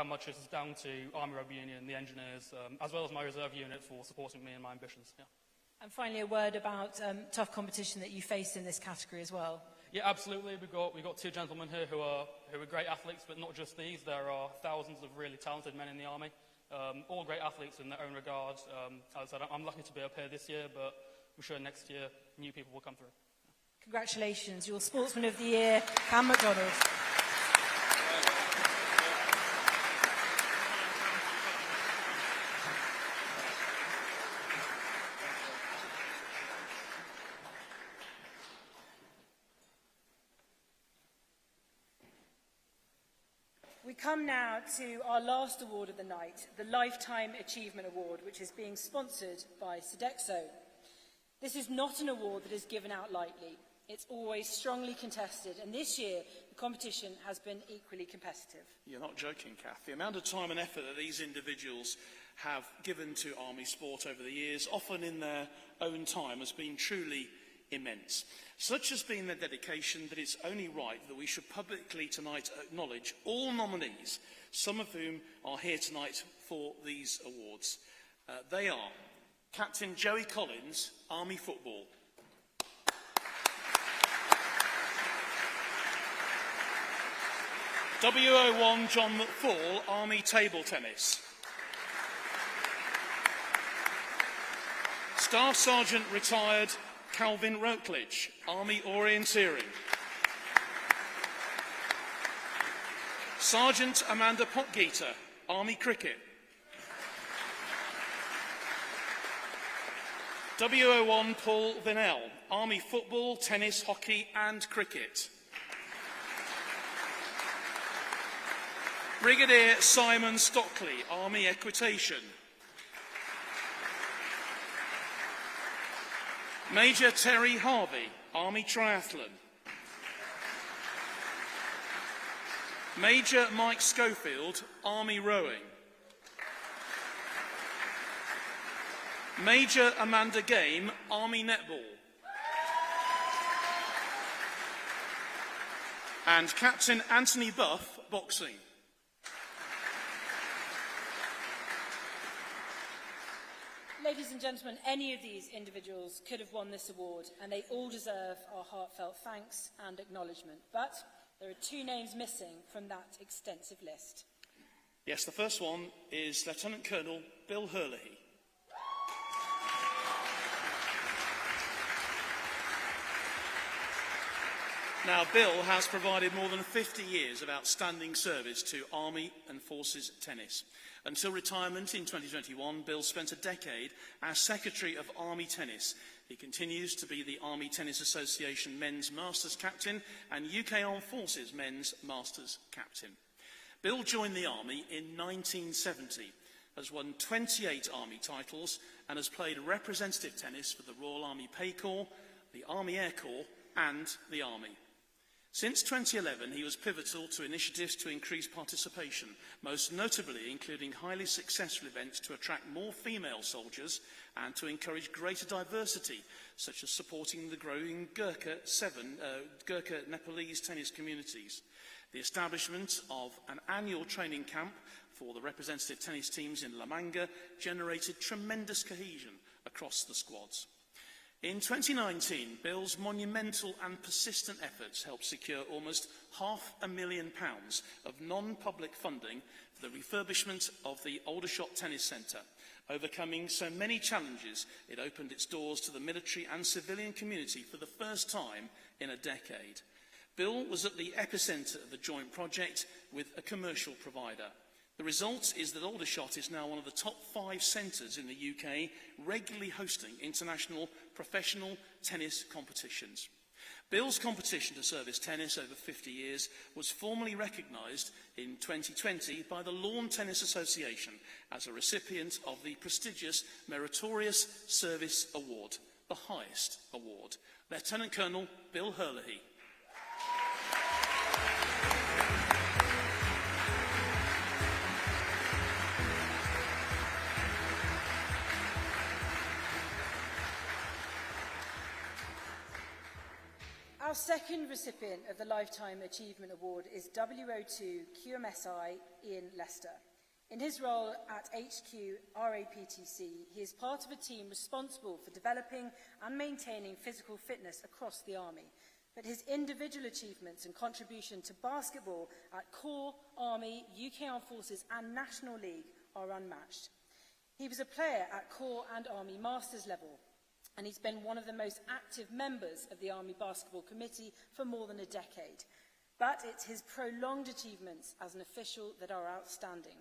much it is down to Army Rugby Union, the engineers, as well as my reserve unit for supporting me and my ambitions. Yeah. And finally, a word about tough competition that you face in this category as well. Yeah, absolutely. We've got two gentlemen here who are great athletes, but not just these. There are thousands of really talented men in the army, all great athletes in their own regard. As I said, I'm lucky to be up here this year, but I'm sure next year new people will come through. Congratulations, your Sportsman of the Year, Cam McDonald. We come now to our last award of the night, the Lifetime Achievement Award, which is being sponsored by Sodexo. This is not an award that is given out lightly. It's always strongly contested, and this year the competition has been equally competitive. You're not joking, Kath. The amount of time and effort that these individuals have given to army sport over the years, often in their own time, has been truly immense. Such has been their dedication that it's only right that we should publicly tonight acknowledge all nominees, some of whom are here tonight for these awards. They are Captain Joey Collins, Army Football. WO1 John McFall, Army Table Tennis. Staff Sergeant Retired Calvin Routledge, Army Orienteering. Sergeant Amanda Potgieter, Army Cricket. WO1 Paul Vinnell, Army Football, Tennis, Hockey and Cricket. Brigadier Simon Stockley, Army Equitation. Major Terry Harvey, Army Triathlon. Major Mike Schofield, Army Rowing. Major Amanda Game, Army Netball. And Captain Anthony Buff, Boxing. Ladies and gentlemen, any of these individuals could have won this award, and they all deserve our heartfelt thanks and acknowledgement. But there are two names missing from that extensive list. Yes, the first one is Lieutenant Colonel Bill Herlihy. Now, Bill has provided more than 50 years of outstanding service to Army and Forces Tennis. Until retirement in 2021, Bill spent a decade as Secretary of Army Tennis, He continues to be the Army Tennis Association Men's Masters Captain and UK Armed Forces Men's Masters Captain. Bill joined the Army in 1970, has won 28 Army titles and has played representative tennis for the Royal Army Pay Corps, the Army Air Corps and the Army. Since 2011, he was pivotal to initiatives to increase participation, most notably including highly successful events to attract more female soldiers and to encourage greater diversity, such as supporting the growing Gurkha Nepalese tennis communities. The establishment of an annual training camp for the representative tennis teams in La Manga generated tremendous cohesion across the squads. In 2019, Bill's monumental and persistent efforts helped secure almost £500,000 of non-public funding for the refurbishment of the Aldershot Tennis Centre. Overcoming so many challenges, it opened its doors to the military and civilian community for the first time in a decade. Bill was at the epicentre of the joint project with a commercial provider. The result is that Aldershot is now one of the top 5 centres in the UK, regularly hosting international professional tennis competitions. Bill's competition to service tennis over 50 years was formally recognised in 2020 by the Lawn Tennis Association as a recipient of the prestigious Meritorious Service Award, the highest award. Lieutenant Colonel Bill Herlihy. Our second recipient of the Lifetime Achievement Award is WO2 QMSI Ian Lester. In his role at HQ RAPTC, he is part of a team responsible for developing and maintaining physical fitness across the Army. But his individual achievements and contribution to basketball at Corps, Army, UK Armed Forces and National League are unmatched. He was a player at Corps and Army Masters level, and he's been one of the most active members of the Army Basketball Committee for more than a decade. But it's his prolonged achievements as an official that are outstanding.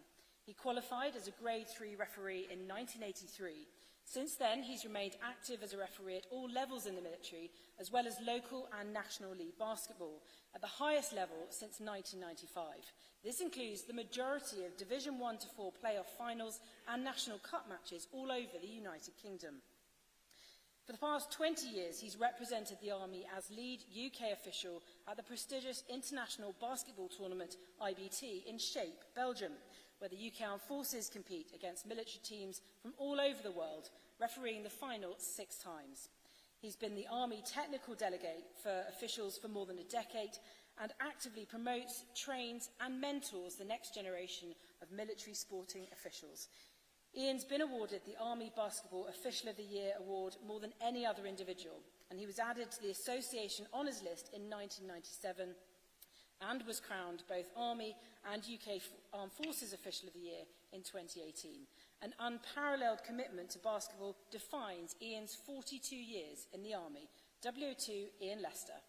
He qualified as a Grade 3 referee in 1983. Since then, he's remained active as a referee at all levels in the military, as well as local and national league basketball, at the highest level since 1995. This includes the majority of Division 1 to 4 playoff finals and National Cup matches all over the United Kingdom. For the past 20 years, he's represented the Army as lead UK official at the prestigious international basketball tournament IBT in Shape, Belgium, where the UK Armed Forces compete against military teams from all over the world, refereeing the final 6 times. He's been the Army technical delegate for officials for more than a decade and actively promotes, trains and mentors the next generation of military sporting officials. Ian's been awarded the Army Basketball Official of the Year award more than any other individual, and he was added to the Association Honours List in 1997 and was crowned both Army and UK Armed Forces Official of the Year in 2018. An unparalleled commitment to basketball defines Ian's 42 years in the Army. WO2 Ian Lester.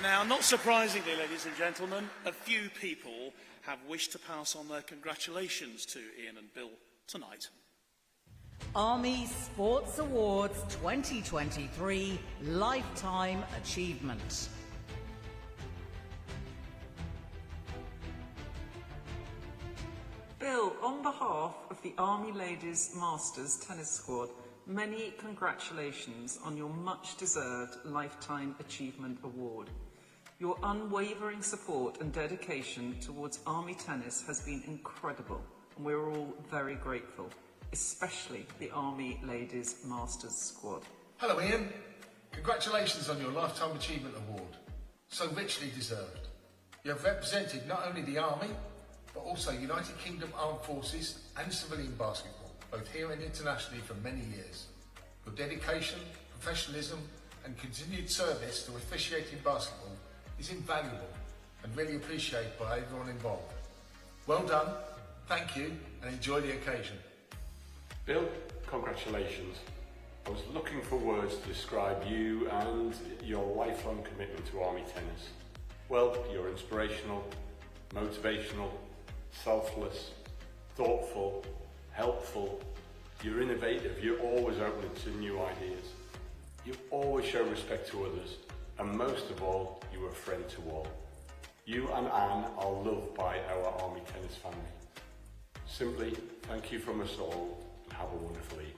Now, not surprisingly, ladies and gentlemen, a few people have wished to pass on their congratulations to Ian and Bill tonight. Army Sports Awards 2023 Lifetime Achievement. Bill, on behalf of the Army Ladies Masters Tennis Squad, many congratulations on your much-deserved Lifetime Achievement Award. Your unwavering support and dedication towards Army tennis has been incredible, and we're all very grateful, especially the Army Ladies Masters Squad. Hello Ian, congratulations on your Lifetime Achievement Award, so richly deserved. You have represented not only the Army, but also United Kingdom Armed Forces and civilian basketball, both here and internationally for many years. Your dedication, professionalism and continued service to officiating basketball is invaluable and really appreciated by everyone involved. Well done, thank you and enjoy the occasion. Bill, congratulations. I was looking for words to describe you and your lifelong commitment to Army tennis. Well, you're inspirational, motivational, selfless, thoughtful, helpful, you're innovative, you're always open to new ideas. You always show respect to others, and most of all, you're a friend to all. You and Anne are loved by our Army Tennis family. Simply, thank you from us all, and have a wonderful evening.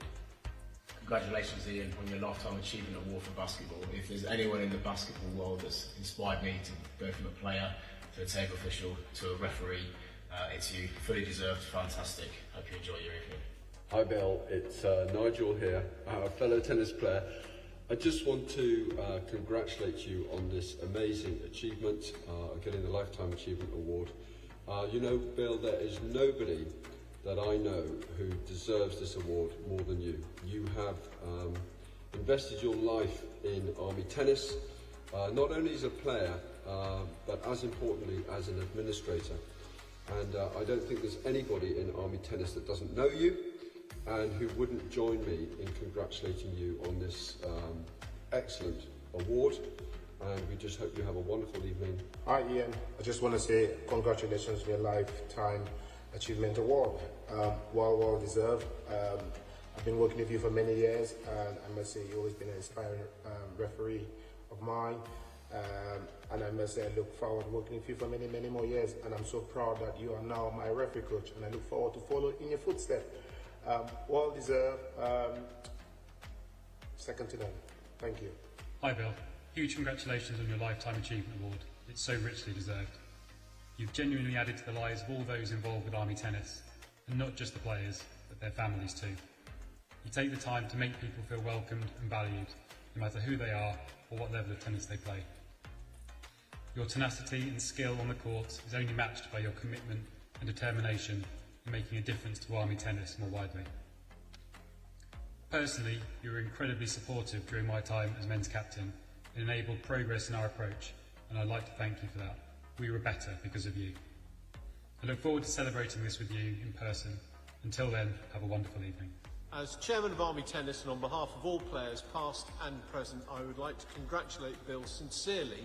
Congratulations, Ian, on your Lifetime Achievement Award for basketball. If there's anyone in the basketball world that's inspired me to go from a player to a table official to a referee, it's you. Fully deserved, fantastic. Hope you enjoy your evening. Hi Bill, it's Nigel here, a fellow tennis player. I just want to congratulate you on this amazing achievement of getting the Lifetime Achievement Award. You know, Bill, there is nobody that I know who deserves this award more than you. You have invested your life in Army tennis, not only as a player, but as importantly as an administrator. And I don't think there's anybody in Army tennis that doesn't know you and who wouldn't join me in congratulating you on this excellent award. And we just hope you have a wonderful evening. Hi Ian, I just want to say congratulations on your Lifetime Achievement Award. Well deserved. I've been working with you for many years, and I must say you've always been an inspiring referee of mine. And I must say I look forward to working with you for many, many more years, and I'm so proud that you are now my referee coach, and I look forward to follow in your footsteps. Well deserved, second to none. Thank you. Hi Bill, huge congratulations on your Lifetime Achievement Award. It's so richly deserved. You've genuinely added to the lives of all those involved with Army tennis, and not just the players, but their families too. You take the time to make people feel welcomed and valued, no matter who they are or what level of tennis they play. Your tenacity and skill on the court is only matched by your commitment and determination in making a difference to Army tennis more widely. Personally, you were incredibly supportive during my time as men's captain and enabled progress in our approach, and I'd like to thank you for that. We were better because of you. I look forward to celebrating this with you in person. Until then, have a wonderful evening. As Chairman of Army Tennis and on behalf of all players, past and present, I would like to congratulate Bill sincerely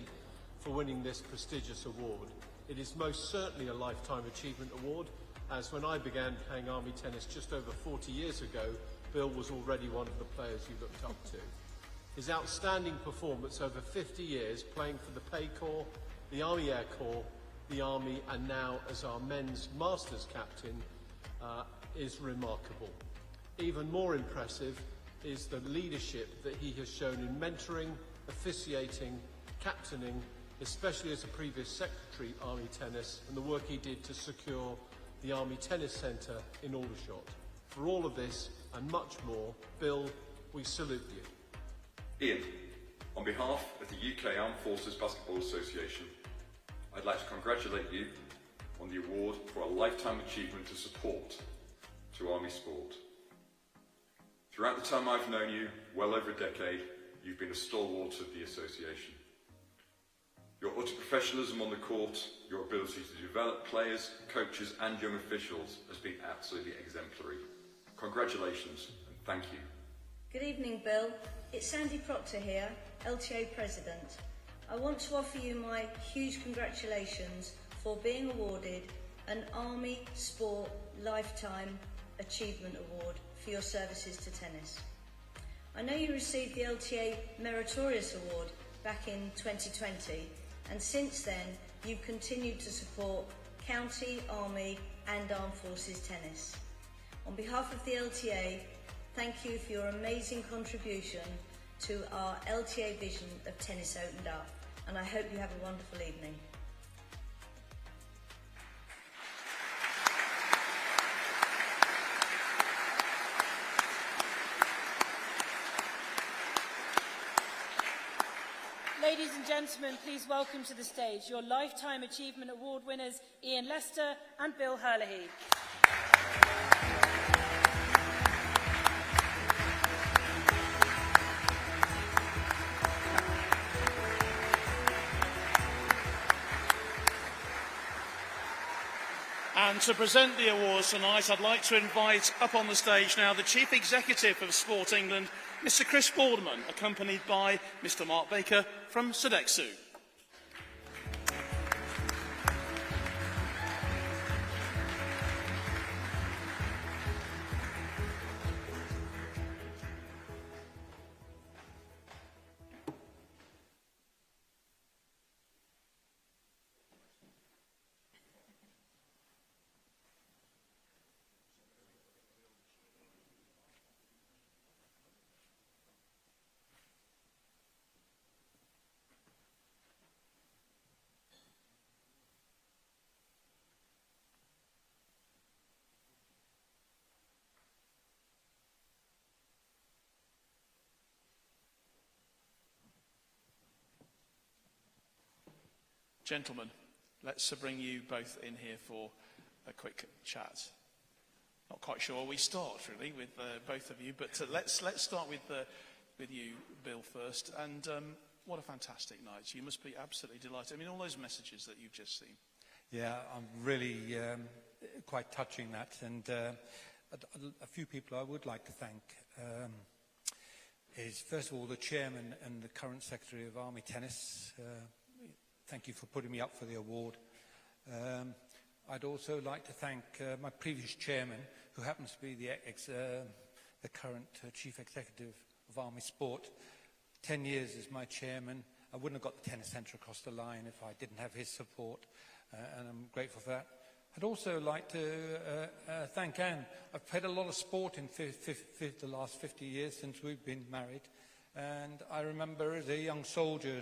for winning this prestigious award. It is most certainly a Lifetime Achievement Award, as when I began playing Army Tennis just over 40 years ago, Bill was already one of the players you looked up to. His outstanding performance over 50 years playing for the Pay Corps, the Army Air Corps, the Army, and now as our men's Masters captain is remarkable. Even more impressive is the leadership that he has shown in mentoring, officiating, captaining, especially as a previous Secretary Army Tennis, and the work he did to secure the Army Tennis Centre in Aldershot. For all of this and much more, Bill, we salute you. Ian, on behalf of the UK Armed Forces Basketball Association, I'd like to congratulate you on the award for a Lifetime Achievement of Support to Army sport. Throughout the time I've known you, well over a decade, you've been a stalwart of the association. Your utter professionalism on the court, your ability to develop players, coaches and young officials has been absolutely exemplary. Congratulations and thank you. Good evening, Bill. It's Sandy Proctor here, LTA President. I want to offer you my huge congratulations for being awarded an Army Sport Lifetime Achievement Award for your services to tennis. I know you received the LTA Meritorious Award back in 2020, and since then you've continued to support county, army and armed forces tennis. On behalf of the LTA, thank you for your amazing contribution to our LTA vision of Tennis Opened Up, and I hope you have a wonderful evening. Ladies and gentlemen, please welcome to the stage your Lifetime Achievement Award winners, Ian Lester and Bill Herlihy. And to present the awards tonight, I'd like to invite up on the stage now the Chief Executive of Sport England, Mr. Chris Sportsman, accompanied by Mr. Mark Baker from Sodexo. Gentlemen, let's bring you both in here for a quick chat. Not quite sure where we start, really, with both of you, but let's start with you, Bill, first. And what a fantastic night. You must be absolutely delighted. I mean, all those messages that you've just seen. Yeah, I'm really quite touching that. And a few people I would like to thank is, first of all, the chairman and the current secretary of Army Tennis. Thank you for putting me up for the award. I'd also like to thank my previous chairman, who happens to be the current chief executive of Army Sport. 10 years as my chairman. I wouldn't have got the tennis centre across the line if I didn't have his support, and I'm grateful for that. I'd also like to thank Anne. I've played a lot of sport in the last 50 years since we've been married, and I remember as a young soldier,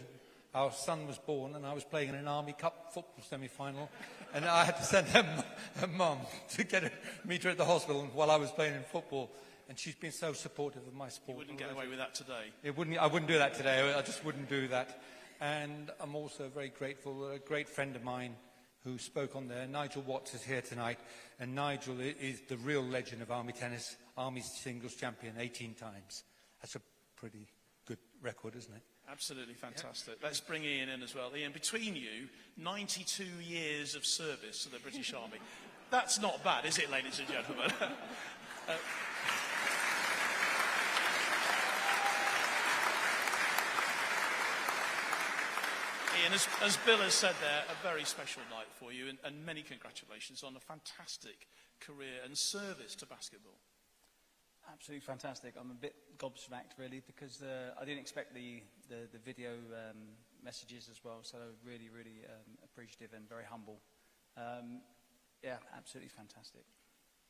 our son was born and I was playing in an Army Cup football semi-final, and I had to send her mum to meet her at the hospital while I was playing in football, and she's been so supportive of my sport. You wouldn't get away with that today. I wouldn't do that today. I just wouldn't do that. And I'm also very grateful. A great friend of mine who spoke on there, Nigel Watts, is here tonight, and Nigel is the real legend of Army tennis, Army singles champion 18 times. That's a pretty good record, isn't it? Absolutely fantastic. Yeah. Let's bring Ian in as well. Ian, between you, 92 years of service to the British Army. That's not bad, is it, ladies and gentlemen? Ian, as Bill has said there, a very special night for you, and many congratulations on a fantastic career and service to basketball. Absolutely fantastic. I'm a bit gobsmacked, really, because I didn't expect the video messages as well, so really, really appreciative and very humble. Yeah, absolutely fantastic.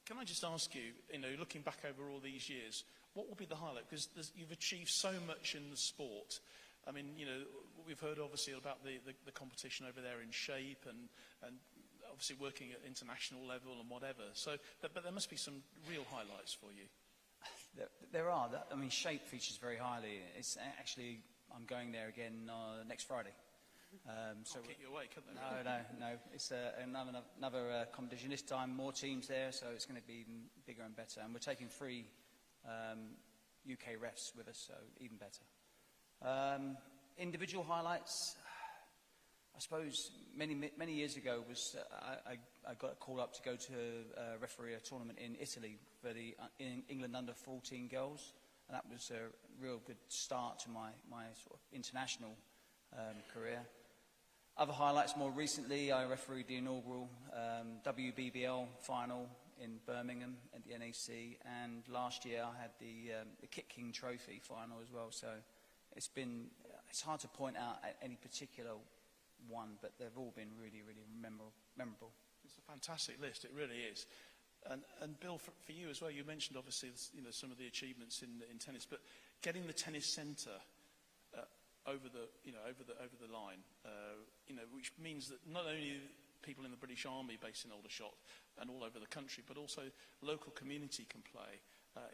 Can I just ask you, looking back over all these years, what will be the highlight? Because you've achieved so much in the sport. I mean, we've heard obviously about the competition over there in shape and obviously working at international level and whatever. So, but there must be some real highlights for you. There are. I mean, shape features very highly. It's actually, I'm going there again next Friday. So keep you awake, couldn't they? No. It's another competition. This time, more teams there, so it's going to be even bigger and better. And we're taking 3 UK refs with us, so even better. Individual highlights, I suppose many years ago was I got a call up to go to referee a tournament in Italy for the England under 14 girls, and that was a real good start to my sort of international career. Other highlights more recently, I refereed the inaugural WBBL final in Birmingham at the NEC, and last year I had the Kit King Trophy final as well. So it's hard to point out any particular one, but they've all been really, really memorable. It's a fantastic list, it really is. And Bill, for you as well, you mentioned obviously some of the achievements in tennis, but getting the tennis centre over the line, which means that not only people in the British Army based in Aldershot and all over the country, but also local community can play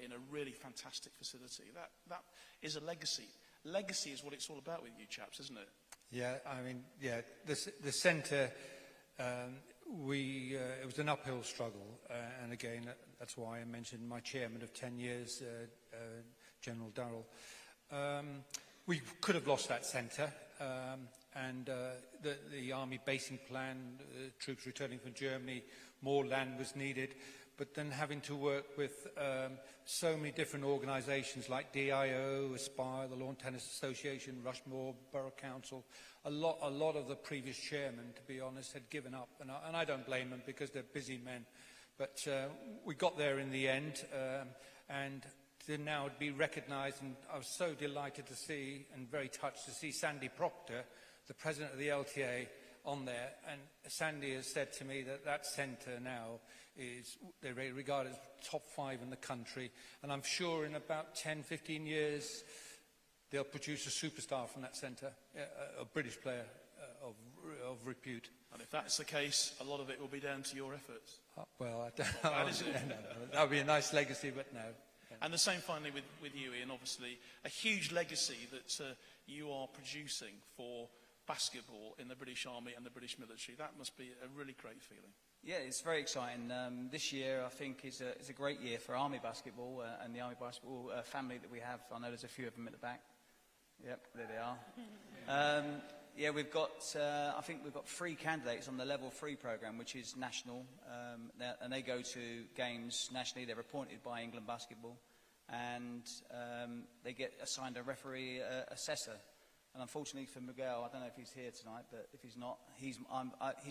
in a really fantastic facility. That is a legacy. Legacy is what it's all about with you chaps, isn't it? Yeah, I mean, yeah, the centre, it was an uphill struggle, and again, that's why I mentioned my chairman of 10 years, General Durrell. We could have lost that centre, and the army basing plan, troops returning from Germany, more land was needed. But then having to work with so many different organisations like DIO, Aspire, the Lawn Tennis Association, Rushmore Borough Council, a lot of the previous chairmen, to be honest, had given up, and I don't blame them because they're busy men. But we got there in the end, and to now be recognised, and I was so delighted to see and very touched to see Sandy Proctor, the president of the LTA, on there, and Sandy has said to me that centre now they regard as top 5 in the country, and I'm sure in about 10-15 years they'll produce a superstar from that centre, a British player of repute. And if that's the case, a lot of it will be down to your efforts. Well, I don't know. No, that would be a nice legacy, but no. And the same finally with you, Ian, obviously a huge legacy that you are producing for basketball in the British Army and the British military. That must be a really great feeling. Yeah, it's very exciting. This year, I think, is a great year for Army basketball and the Army basketball family that we have. I know there's a few of them at the back. Yep, there they are. Yeah, we've got, I think we've got 3 candidates on the Level 3 programme, which is national, and they go to games nationally. They're appointed by England Basketball, and they get assigned a referee assessor. And unfortunately for Miguel, I don't know if he's here tonight, but if he's not, he's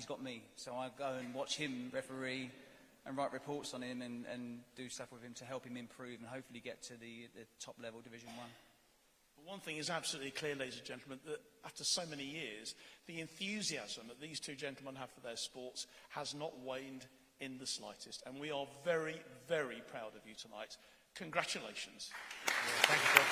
got me. So I go and watch him referee and write reports on him and do stuff with him to help him improve and hopefully get to the top level Division 1. One thing is absolutely clear, ladies and gentlemen, that after so many years, the enthusiasm that these two gentlemen have for their sports has not waned in the slightest. And we are very, very proud of you tonight. Congratulations. Yeah, thank you, Bill.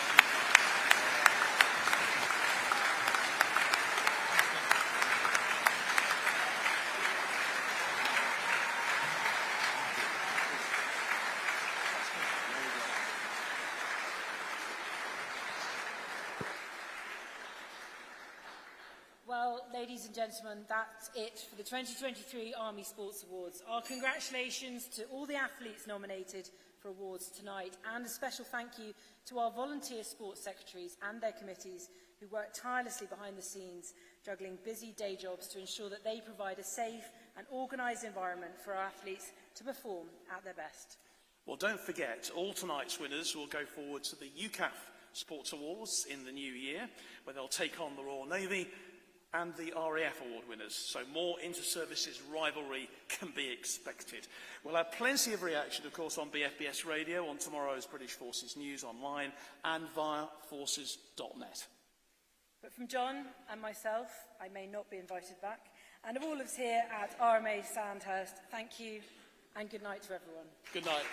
Well, ladies and gentlemen, that's it for the 2023 Army Sports Awards. Our congratulations to all the athletes nominated for awards tonight, and a special thank you to our volunteer sports secretaries and their committees who work tirelessly behind the scenes, juggling busy day jobs to ensure that they provide a safe and organised environment for our athletes to perform at their best. Well, don't forget, all tonight's winners will go forward to the UCAF Sports Awards in the new year, where they'll take on the Royal Navy and the RAF award winners, so more inter-services rivalry can be expected. We'll have plenty of reaction, of course, on BFBS Radio, on tomorrow's British Forces News online, and via forces.net. But from John and myself, I may not be invited back, and of all of us here at RMA Sandhurst, thank you and good night to everyone. Good night.